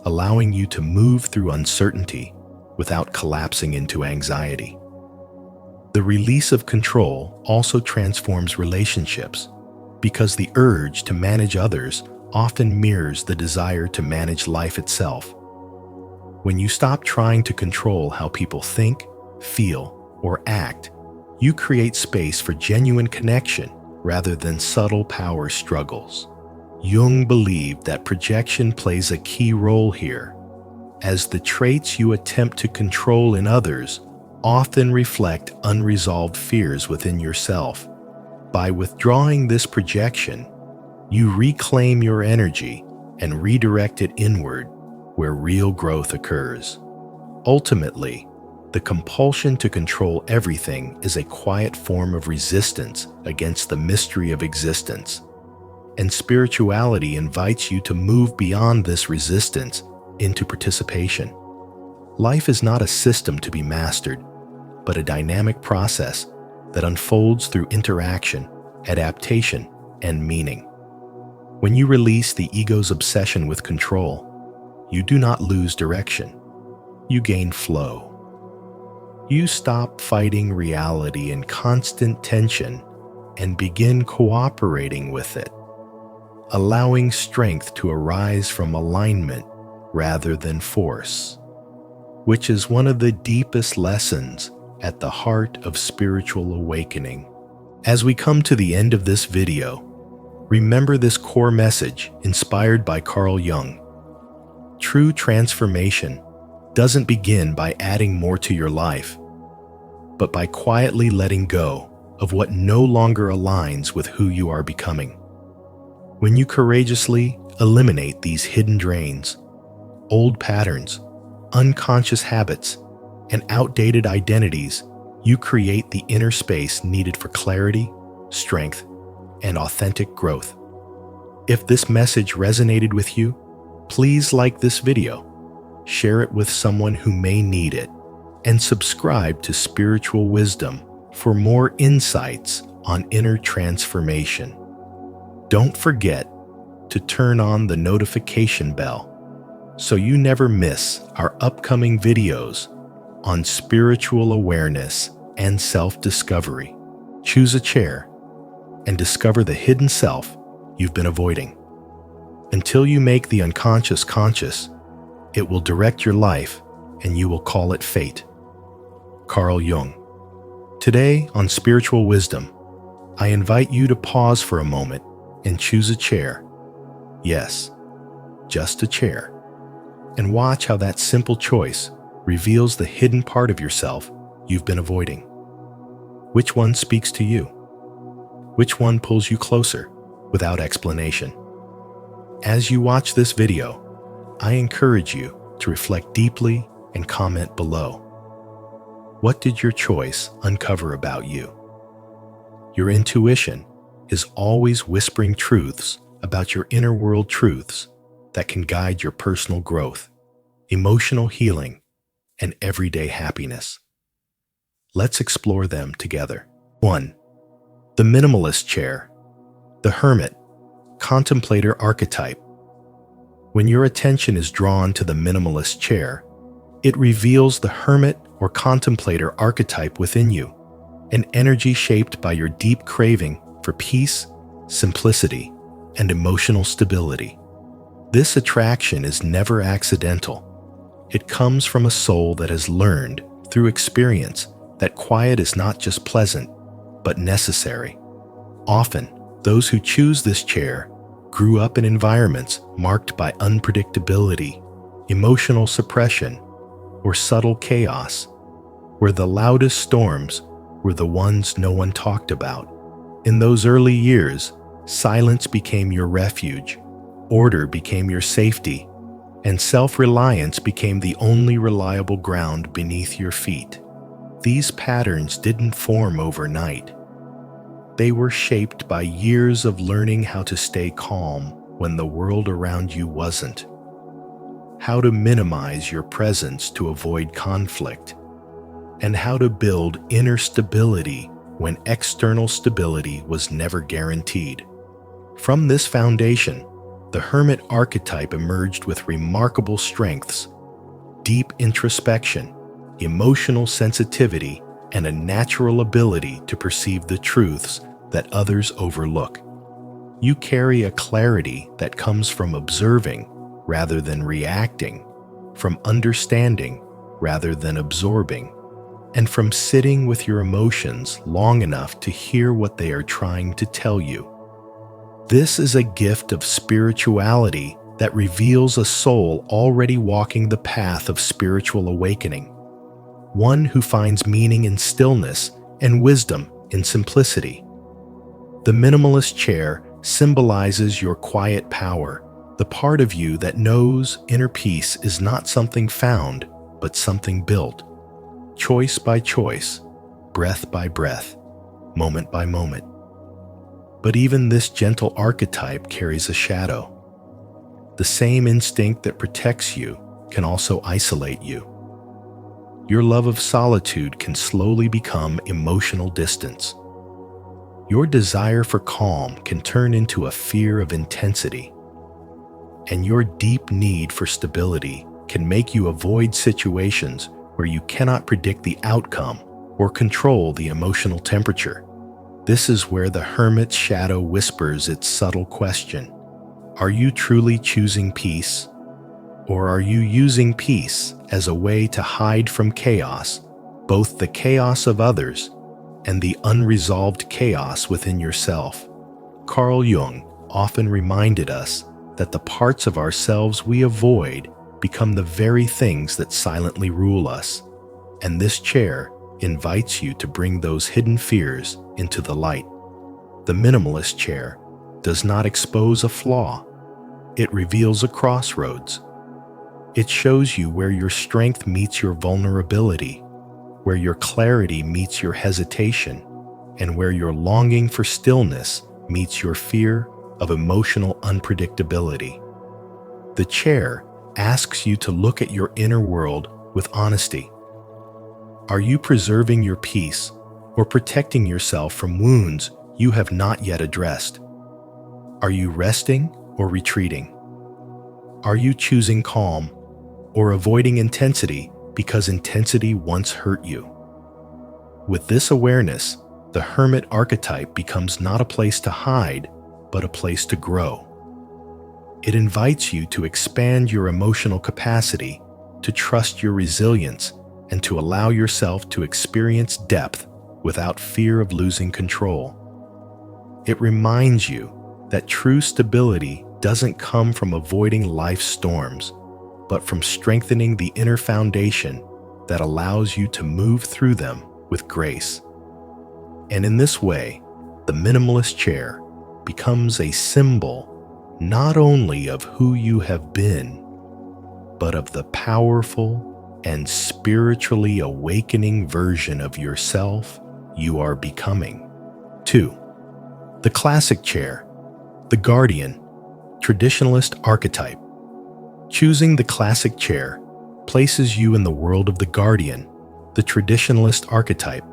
allowing you to move through uncertainty without collapsing into anxiety. The release of control also transforms relationships, because the urge to manage others often mirrors the desire to manage life itself. When you stop trying to control how people think, feel, or act, you create space for genuine connection rather than subtle power struggles. Jung believed that projection plays a key role here, as the traits you attempt to control in others often reflect unresolved fears within yourself. By withdrawing this projection, you reclaim your energy and redirect it inward, where real growth occurs. Ultimately, the compulsion to control everything is a quiet form of resistance against the mystery of existence, and spirituality invites you to move beyond this resistance into participation. Life is not a system to be mastered, but a dynamic process that unfolds through interaction, adaptation, and meaning. When you release the ego's obsession with control, you do not lose direction. You gain flow. You stop fighting reality in constant tension and begin cooperating with it, allowing strength to arise from alignment rather than force, which is one of the deepest lessons at the heart of spiritual awakening. As we come to the end of this video, remember this core message inspired by Carl Jung. True transformation doesn't begin by adding more to your life, but by quietly letting go of what no longer aligns with who you are becoming. When you courageously eliminate these hidden drains, old patterns, unconscious habits, and outdated identities, you create the inner space needed for clarity, strength, and authentic growth. If this message resonated with you, please like this video, share it with someone who may need it, and subscribe to Spiritual Wisdom for more insights on inner transformation. Don't forget to turn on the notification bell so you never miss our upcoming videos on spiritual awareness and self-discovery. Choose a chair and discover the hidden self you've been avoiding. Until you make the unconscious conscious, it will direct your life and you will call it fate. Carl Jung. Today on Spiritual Wisdom, I invite you to pause for a moment and choose a chair. Yes, just a chair. And watch how that simple choice reveals the hidden part of yourself you've been avoiding. Which one speaks to you? Which one pulls you closer without explanation? As you watch this video, I encourage you to reflect deeply and comment below. What did your choice uncover about you? Your intuition is always whispering truths about your inner world, truths that can guide your personal growth, emotional healing, and everyday happiness. Let's explore them together. 1. The minimalist chair, the hermit, contemplator archetype. When your attention is drawn to the minimalist chair, it reveals the hermit or contemplator archetype within you, an energy shaped by your deep craving for peace, simplicity, and emotional stability. This attraction is never accidental. It comes from a soul that has learned through experience that quiet is not just pleasant, but necessary. Often, those who choose this chair grew up in environments marked by unpredictability, emotional suppression, or subtle chaos, where the loudest storms were the ones no one talked about. In those early years, Silence became your refuge, order became your safety, and self-reliance became the only reliable ground beneath your feet. These patterns didn't form overnight. They were shaped by years of learning how to stay calm when the world around you wasn't, how to minimize your presence to avoid conflict, and how to build inner stability when external stability was never guaranteed. From this foundation, the hermit archetype emerged with remarkable strengths: deep introspection, emotional sensitivity, and a natural ability to perceive the truths that others overlook. You carry a clarity that comes from observing rather than reacting, from understanding rather than absorbing, and from sitting with your emotions long enough to hear what they are trying to tell you. This is a gift of spirituality that reveals a soul already walking the path of spiritual awakening, one who finds meaning in stillness and wisdom in simplicity. The minimalist chair symbolizes your quiet power, the part of you that knows inner peace is not something found, but something built, choice by choice, breath by breath, moment by moment. But even this gentle archetype carries a shadow. The same instinct that protects you can also isolate you. Your love of solitude can slowly become emotional distance. Your desire for calm can turn into a fear of intensity. And your deep need for stability can make you avoid situations where you cannot predict the outcome or control the emotional temperature. This is where the hermit's shadow whispers its subtle question. Are you truly choosing peace? Or are you using peace as a way to hide from chaos, both the chaos of others and the unresolved chaos within yourself? Carl Jung often reminded us that the parts of ourselves we avoid become the very things that silently rule us, and this chair invites you to bring those hidden fears into the light. The minimalist chair does not expose a flaw. It reveals a crossroads. It shows you where your strength meets your vulnerability, where your clarity meets your hesitation, and where your longing for stillness meets your fear of emotional unpredictability. The chair asks you to look at your inner world with honesty. Are you preserving your peace or protecting yourself from wounds you have not yet addressed? Are you resting or retreating? Are you choosing calm or avoiding intensity because intensity once hurt you? With this awareness, the hermit archetype becomes not a place to hide, but a place to grow. It invites you to expand your emotional capacity, to trust your resilience, and to allow yourself to experience depth without fear of losing control. It reminds you that true stability doesn't come from avoiding life's storms, but from strengthening the inner foundation that allows you to move through them with grace. And in this way, the minimalist chair becomes a symbol not only of who you have been, but of the powerful and spiritually awakening version of yourself you are becoming. 2. The classic chair, the guardian, traditionalist archetype. Choosing the classic chair places you in the world of the guardian, the traditionalist archetype,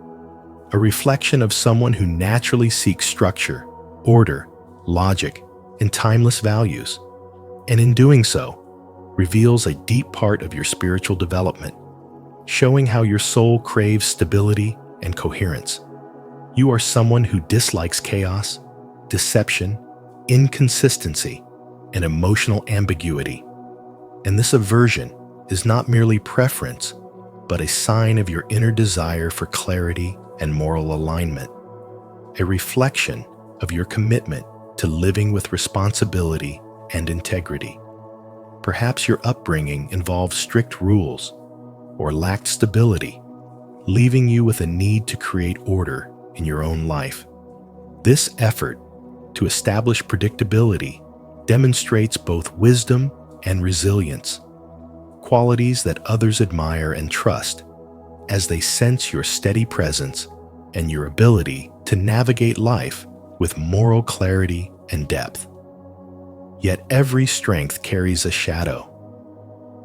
a reflection of someone who naturally seeks structure, order, logic, and timeless values, and in doing so, reveals a deep part of your spiritual development, showing how your soul craves stability and coherence. You are someone who dislikes chaos, deception, inconsistency, and emotional ambiguity. And this aversion is not merely preference, but a sign of your inner desire for clarity and moral alignment, a reflection of your commitment to living with responsibility and integrity. Perhaps your upbringing involved strict rules or lacked stability, leaving you with a need to create order in your own life. This effort to to establish predictability demonstrates both wisdom and resilience, qualities that others admire and trust as they sense your steady presence and your ability to navigate life with moral clarity and depth. Yet every strength carries a shadow.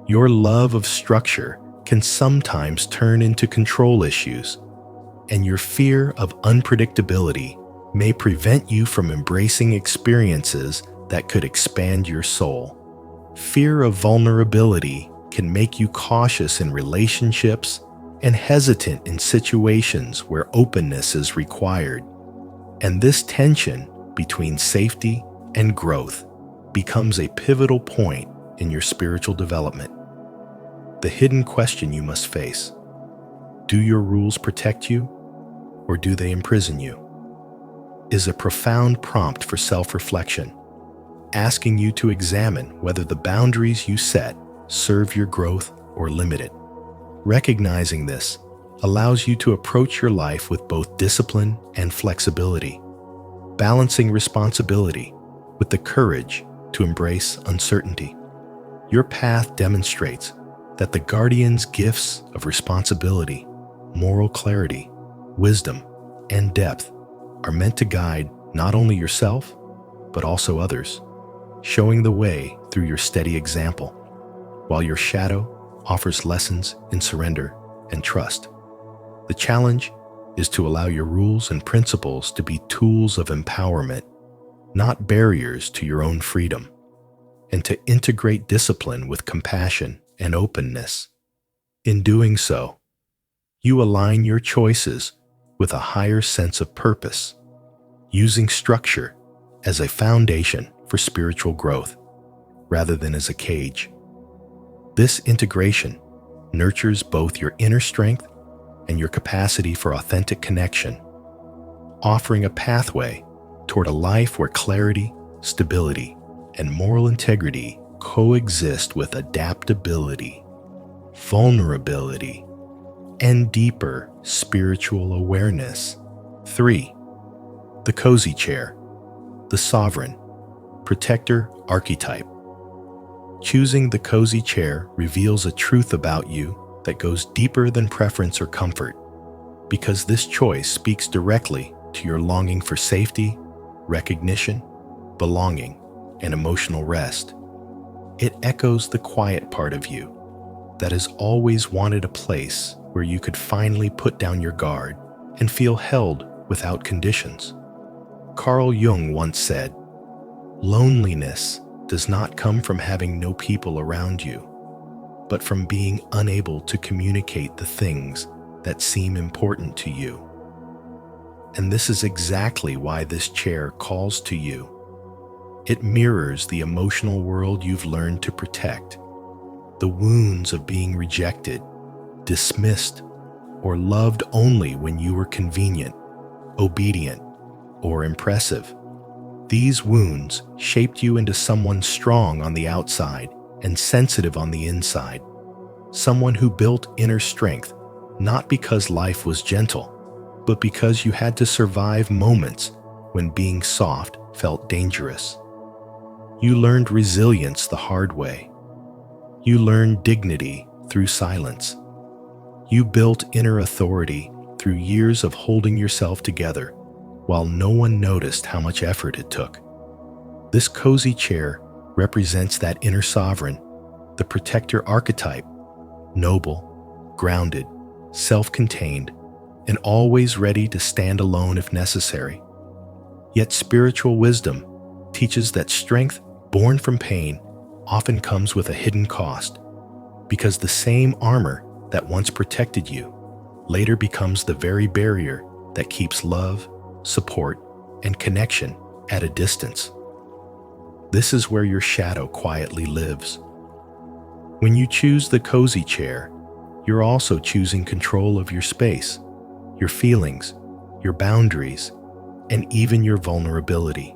Your love of structure can sometimes turn into control issues, and your fear of unpredictability may prevent you from embracing experiences that could expand your soul. Fear of vulnerability can make you cautious in relationships and hesitant in situations where openness is required. And this tension between safety and growth becomes a pivotal point in your spiritual development. The hidden question you must face: do your rules protect you, or do they imprison you? Is a profound prompt for self-reflection, asking you to examine whether the boundaries you set serve your growth or limit it. Recognizing this allows you to approach your life with both discipline and flexibility, balancing responsibility with the courage to embrace uncertainty. Your path demonstrates that the guardian's gifts of responsibility, moral clarity, wisdom, and depth are meant to guide not only yourself, but also others, showing the way through your steady example, while your shadow offers lessons in surrender and trust. The challenge is to allow your rules and principles to be tools of empowerment, not barriers to your own freedom, and to integrate discipline with compassion and openness. In doing so, you align your choices with a higher sense of purpose, using structure as a foundation for spiritual growth rather than as a cage. This integration nurtures both your inner strength and your capacity for authentic connection, offering a pathway toward a life where clarity, stability, and moral integrity coexist with adaptability, vulnerability, and deeper spiritual awareness. 3. The cozy chair, the sovereign, protector archetype. Choosing the cozy chair reveals a truth about you that goes deeper than preference or comfort, because this choice speaks directly to your longing for safety, recognition, belonging, and emotional rest. It echoes the quiet part of you that has always wanted a place where you could finally put down your guard and feel held without conditions. Carl Jung once said, "Loneliness does not come from having no people around you, but from being unable to communicate the things that seem important to you." And this is exactly why this chair calls to you. It mirrors the emotional world you've learned to protect, the wounds of being rejected, dismissed, or loved only when you were convenient, obedient, or impressive. These wounds shaped you into someone strong on the outside and sensitive on the inside, someone who built inner strength, not because life was gentle, but because you had to survive moments when being soft felt dangerous. You learned resilience the hard way. You learned dignity through silence. You built inner authority through years of holding yourself together while no one noticed how much effort it took. This cozy chair represents that inner sovereign, the protector archetype, noble, grounded, self-contained, and always ready to stand alone if necessary. Yet spiritual wisdom teaches that strength born from pain often comes with a hidden cost, because the same armor that once protected you later becomes the very barrier that keeps love, support, and connection at a distance. This is where your shadow quietly lives. When you choose the cozy chair, you're also choosing control of your space, your feelings, your boundaries, and even your vulnerability.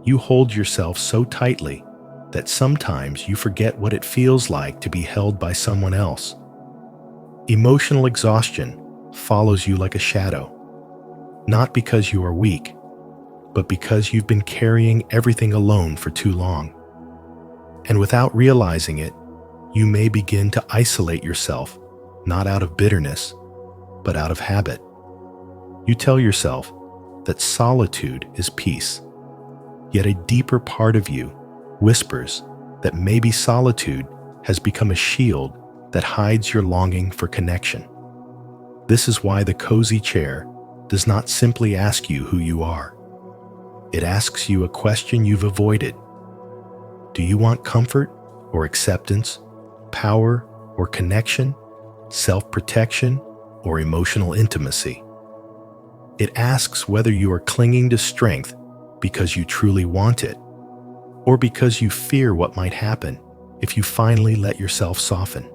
You hold yourself so tightly that sometimes you forget what it feels like to be held by someone else. Emotional exhaustion follows you like a shadow, not because you are weak, but because you've been carrying everything alone for too long. And without realizing it, you may begin to isolate yourself, not out of bitterness, but out of habit. You tell yourself that solitude is peace, yet a deeper part of you whispers that maybe solitude has become a shield that hides your longing for connection. This is why the cozy chair does not simply ask you who you are. It asks you a question you've avoided. Do you want comfort or acceptance, power or connection, self-protection or emotional intimacy? It asks whether you are clinging to strength because you truly want it, or because you fear what might happen if you finally let yourself soften.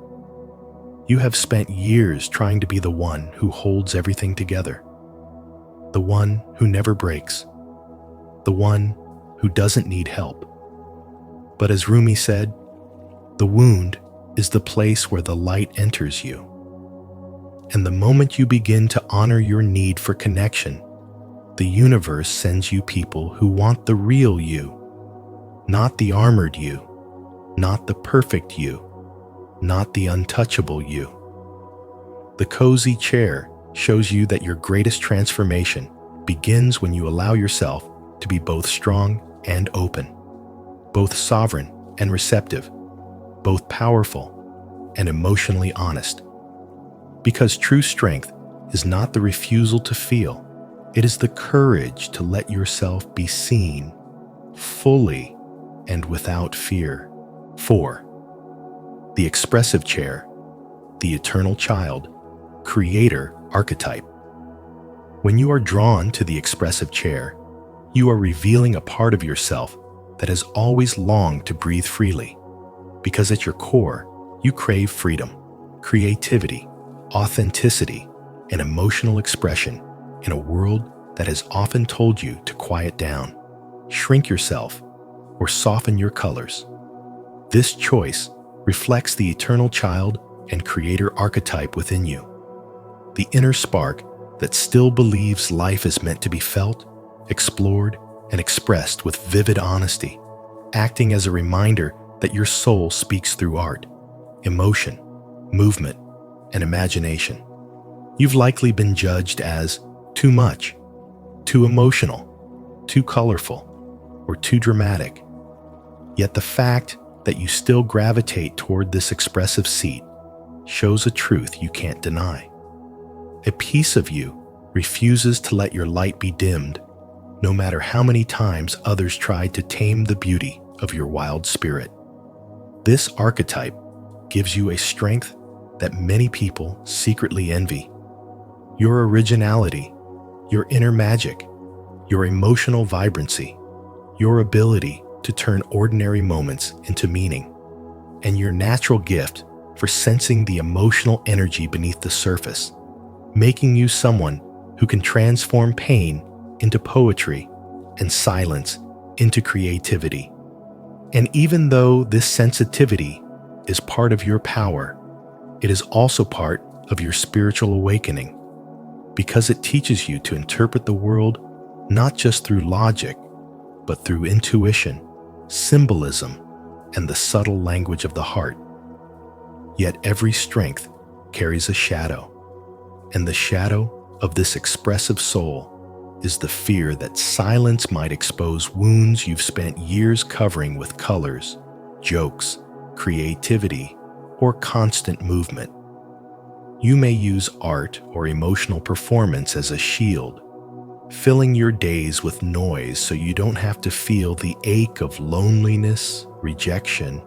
You have spent years trying to be the one who holds everything together, the one who never breaks, the one who doesn't need help. But as Rumi said, the wound is the place where the light enters you. And the moment you begin to honor your need for connection, the universe sends you people who want the real you, not the armored you, not the perfect you, not the untouchable you. The cozy chair shows you that your greatest transformation begins when you allow yourself to be both strong and open, both sovereign and receptive, both powerful and emotionally honest. Because true strength is not the refusal to feel, it is the courage to let yourself be seen fully and without fear. 4. The expressive chair, the eternal child, creator archetype. When you are drawn to the expressive chair, you are revealing a part of yourself that has always longed to breathe freely, because at your core, you crave freedom, creativity, authenticity, and emotional expression in a world that has often told you to quiet down, shrink yourself, or soften your colors. This choice reflects the eternal child and creator archetype within you, the inner spark that still believes life is meant to be felt, explored, and expressed with vivid honesty, acting as a reminder that your soul speaks through art, emotion, movement, and imagination. You've likely been judged as too much, too emotional, too colorful, or too dramatic. Yet the fact that you still gravitate toward this expressive seat shows a truth you can't deny. A piece of you refuses to let your light be dimmed, no matter how many times others tried to tame the beauty of your wild spirit. This archetype gives you a strength that many people secretly envy. Your originality, your inner magic, your emotional vibrancy, your ability to turn ordinary moments into meaning, and your natural gift for sensing the emotional energy beneath the surface, making you someone who can transform pain into poetry and silence into creativity. And even though this sensitivity is part of your power, it is also part of your spiritual awakening, because it teaches you to interpret the world not just through logic, but through intuition, symbolism, and the subtle language of the heart. Yet every strength carries a shadow, and the shadow of this expressive soul is the fear that silence might expose wounds you've spent years covering with colors, jokes, creativity, or constant movement. You may use art or emotional performance as a shield, filling your days with noise so you don't have to feel the ache of loneliness, rejection,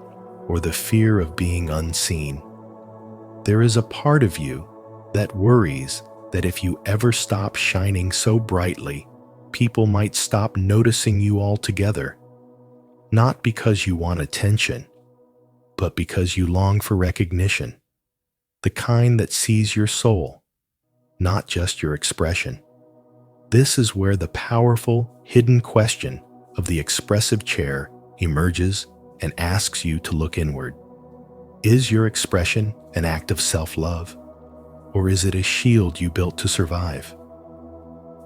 or the fear of being unseen. There is a part of you that worries that if you ever stop shining so brightly, people might stop noticing you altogether, not because you want attention, but because you long for recognition, the kind that sees your soul, not just your expression. This is where the powerful, hidden question of the expressive chair emerges and asks you to look inward. Is your expression an act of self-love, or is it a shield you built to survive?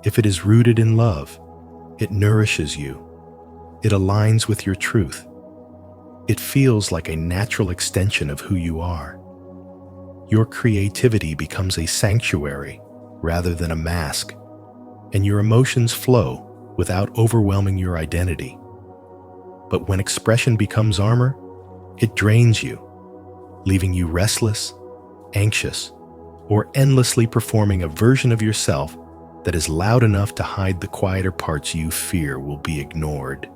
If it is rooted in love, It nourishes you. It aligns with your truth. It feels like a natural extension of who you are. Your creativity becomes a sanctuary rather than a mask, and your emotions flow without overwhelming your identity. But when expression becomes armor, it drains you, leaving you restless, anxious, or endlessly performing a version of yourself that is loud enough to hide the quieter parts you fear will be ignored.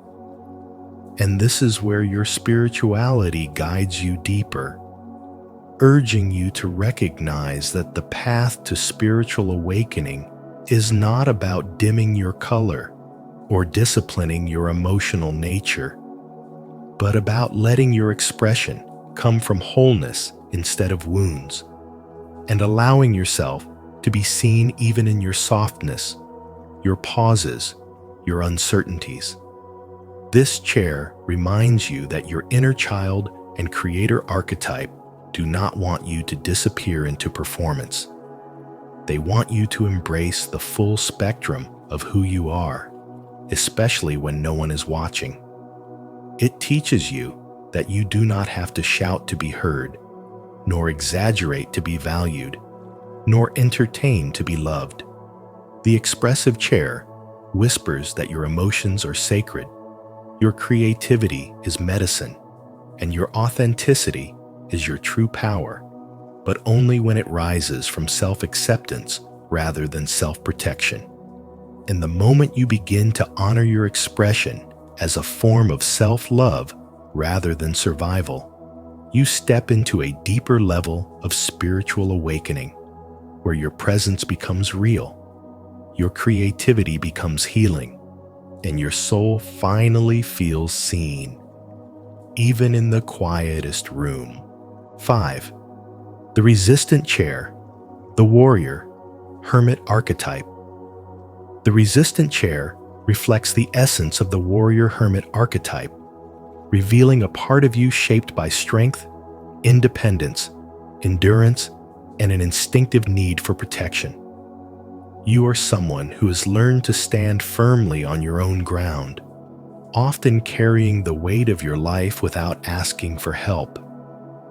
And this is where your spirituality guides you deeper, urging you to recognize that the path to spiritual awakening is not about dimming your color or disciplining your emotional nature, but about letting your expression come from wholeness instead of wounds, and allowing yourself to be seen even in your softness, your pauses, your uncertainties. This chair reminds you that your inner child and creator archetype do not want you to disappear into performance. They want you to embrace the full spectrum of who you are, especially when no one is watching. It teaches you that you do not have to shout to be heard, nor exaggerate to be valued, nor entertain to be loved. The expressive chair whispers that your emotions are sacred, your creativity is medicine, and your authenticity is your true power, but only when it rises from self-acceptance rather than self-protection. And the moment you begin to honor your expression as a form of self-love rather than survival, you step into a deeper level of spiritual awakening, where your presence becomes real, your creativity becomes healing, and your soul finally feels seen, even in the quietest room. 5. The resistant chair, the warrior, hermit archetype. The resistant chair reflects the essence of the warrior hermit archetype, revealing a part of you shaped by strength, independence, endurance, and an instinctive need for protection. You are someone who has learned to stand firmly on your own ground, often carrying the weight of your life without asking for help,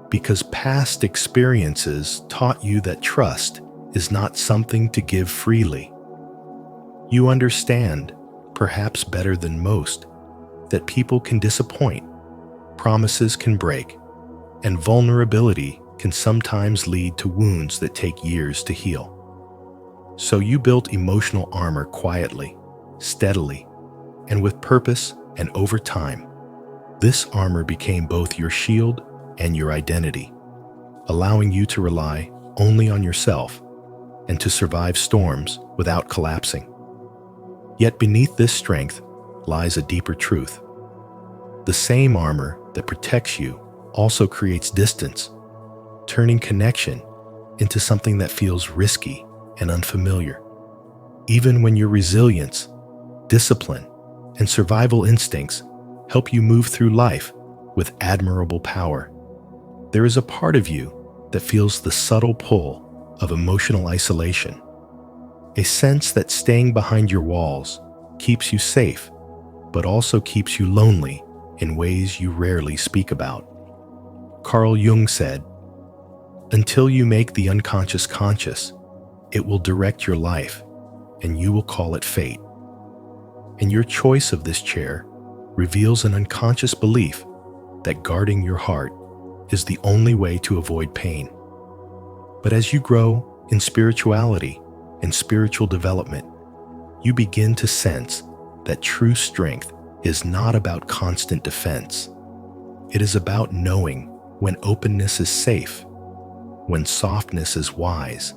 because past experiences taught you that trust is not something to give freely. You understand, perhaps better than most, that people can disappoint, promises can break, and vulnerability can sometimes lead to wounds that take years to heal. So you built emotional armor quietly, steadily, and with purpose, and over time, this armor became both your shield and your identity, allowing you to rely only on yourself and to survive storms without collapsing. Yet beneath this strength lies a deeper truth. The same armor that protects you also creates distance, turning connection into something that feels risky and unfamiliar. Even when your resilience, discipline, and survival instincts help you move through life with admirable power, there is a part of you that feels the subtle pull of emotional isolation, a sense that staying behind your walls keeps you safe, but also keeps you lonely in ways you rarely speak about. Carl Jung said, "Until you make the unconscious conscious, it will direct your life, and you will call it fate." And your choice of this chair reveals an unconscious belief that guarding your heart is the only way to avoid pain. But as you grow in spirituality and spiritual development, you begin to sense that true strength is not about constant defense. It is about knowing when openness is safe, when softness is wise,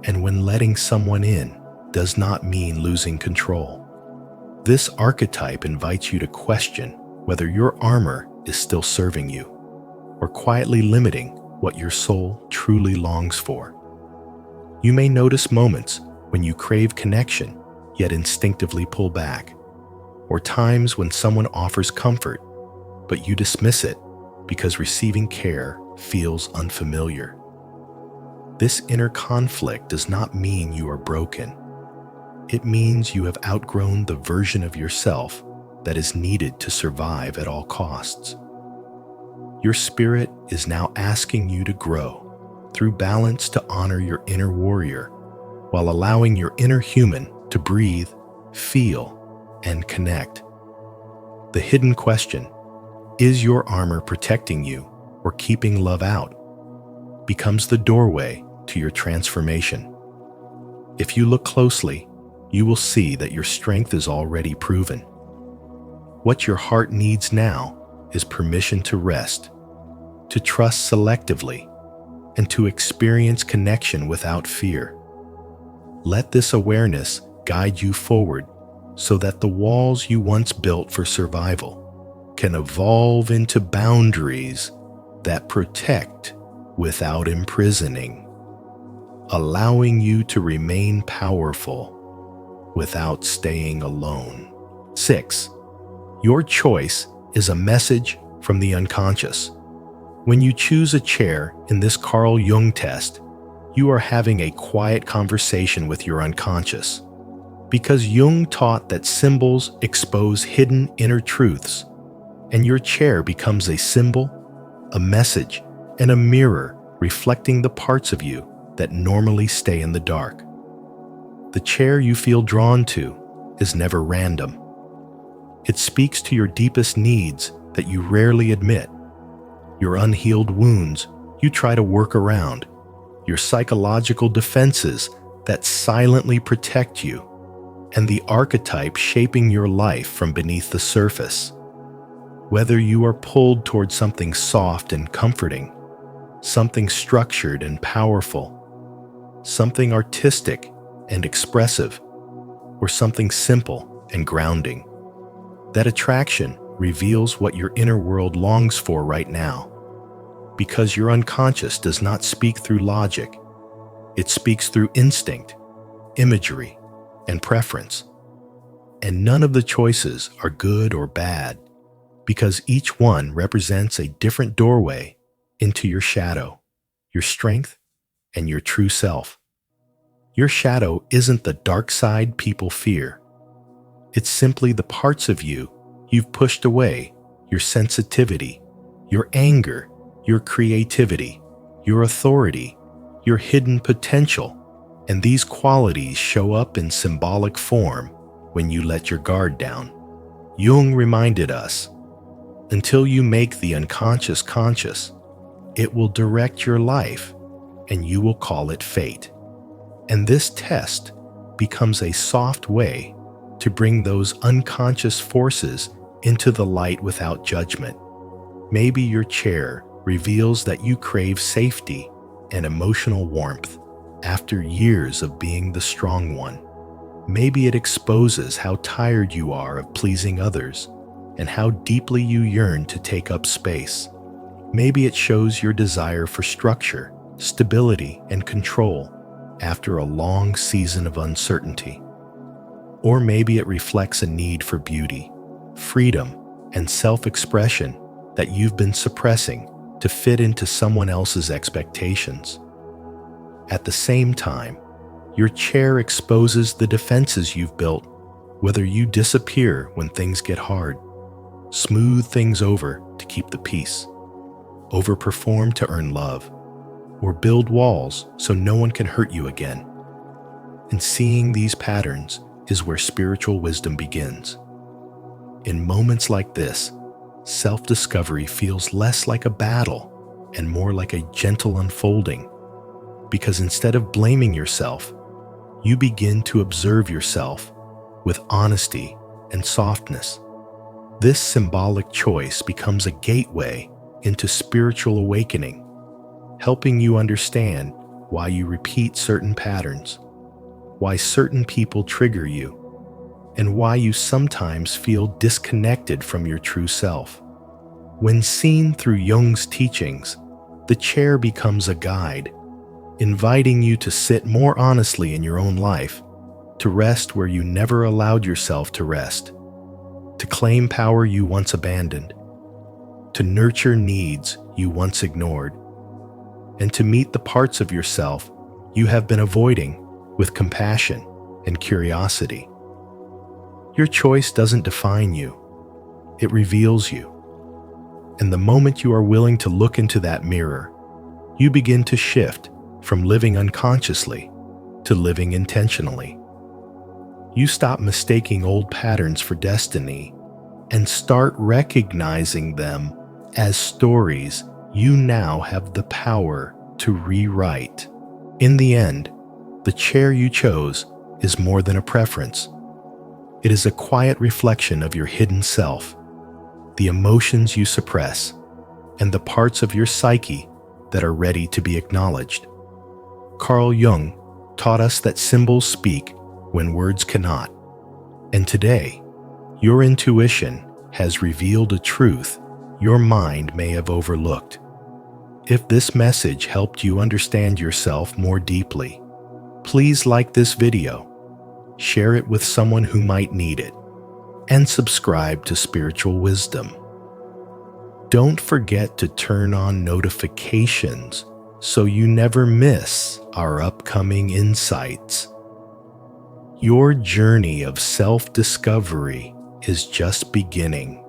and when letting someone in does not mean losing control. This archetype invites you to question whether your armor is still serving you, or quietly limiting what your soul truly longs for. You may notice moments when you crave connection, yet instinctively pull back, or times when someone offers comfort, but you dismiss it because receiving care feels unfamiliar. This inner conflict does not mean you are broken. It means you have outgrown the version of yourself that is needed to survive at all costs. Your spirit is now asking you to grow through balance to honor your inner warrior while allowing your inner human to breathe, feel, and connect. The hidden question, is your armor protecting you or keeping love out, becomes the doorway to your transformation. If you look closely, you will see that your strength is already proven. What your heart needs now is permission to rest, to trust selectively, and to experience connection without fear. Let this awareness guide you forward so that the walls you once built for survival can evolve into boundaries that protect without imprisoning, allowing you to remain powerful without staying alone. 6. Your choice is a message from the unconscious. When you choose a chair in this Carl Jung test, you are having a quiet conversation with your unconscious. Because Jung taught that symbols expose hidden inner truths, and your chair becomes a symbol, a message, and a mirror reflecting the parts of you that normally stay in the dark. The chair you feel drawn to is never random. It speaks to your deepest needs that you rarely admit, your unhealed wounds you try to work around, your psychological defenses that silently protect you, and the archetype shaping your life from beneath the surface. Whether you are pulled towards something soft and comforting, something structured and powerful, something artistic and expressive, or something simple and grounding, that attraction reveals what your inner world longs for right now. Because your unconscious does not speak through logic, it speaks through instinct, imagery, and preference. And none of the choices are good or bad, because each one represents a different doorway into your shadow, your strength, and your true self. Your shadow isn't the dark side people fear. It's simply the parts of you you've pushed away, your sensitivity, your anger, your creativity, your authority, your hidden potential, and these qualities show up in symbolic form when you let your guard down. Jung reminded us, until you make the unconscious conscious, it will direct your life and you will call it fate. And this test becomes a soft way to bring those unconscious forces into the light without judgment. Maybe your chair reveals that you crave safety and emotional warmth after years of being the strong one. Maybe it exposes how tired you are of pleasing others and how deeply you yearn to take up space. Maybe it shows your desire for structure, stability, and control after a long season of uncertainty. Or maybe it reflects a need for beauty, freedom, and self-expression that you've been suppressing to fit into someone else's expectations. At the same time, your chair exposes the defenses you've built, whether you disappear when things get hard, smooth things over to keep the peace, overperform to earn love, or build walls so no one can hurt you again. And seeing these patterns is where spiritual wisdom begins. In moments like this, self-discovery feels less like a battle and more like a gentle unfolding, because instead of blaming yourself, you begin to observe yourself with honesty and softness. This symbolic choice becomes a gateway into spiritual awakening, helping you understand why you repeat certain patterns, why certain people trigger you, and why you sometimes feel disconnected from your true self. When seen through Jung's teachings, the chair becomes a guide, inviting you to sit more honestly in your own life, to rest where you never allowed yourself to rest, to claim power you once abandoned, to nurture needs you once ignored, and to meet the parts of yourself you have been avoiding with compassion and curiosity. Your choice doesn't define you, it reveals you. And the moment you are willing to look into that mirror, you begin to shift from living unconsciously to living intentionally. You stop mistaking old patterns for destiny and start recognizing them as stories you now have the power to rewrite. In the end, the chair you chose is more than a preference. It is a quiet reflection of your hidden self, the emotions you suppress, and the parts of your psyche that are ready to be acknowledged. Carl Jung taught us that symbols speak when words cannot. And today, your intuition has revealed a truth your mind may have overlooked. If this message helped you understand yourself more deeply, please like this video, share it with someone who might need it, and subscribe to Spiritual Wisdom. Don't forget to turn on notifications so you never miss our upcoming insights. Your journey of self-discovery is just beginning.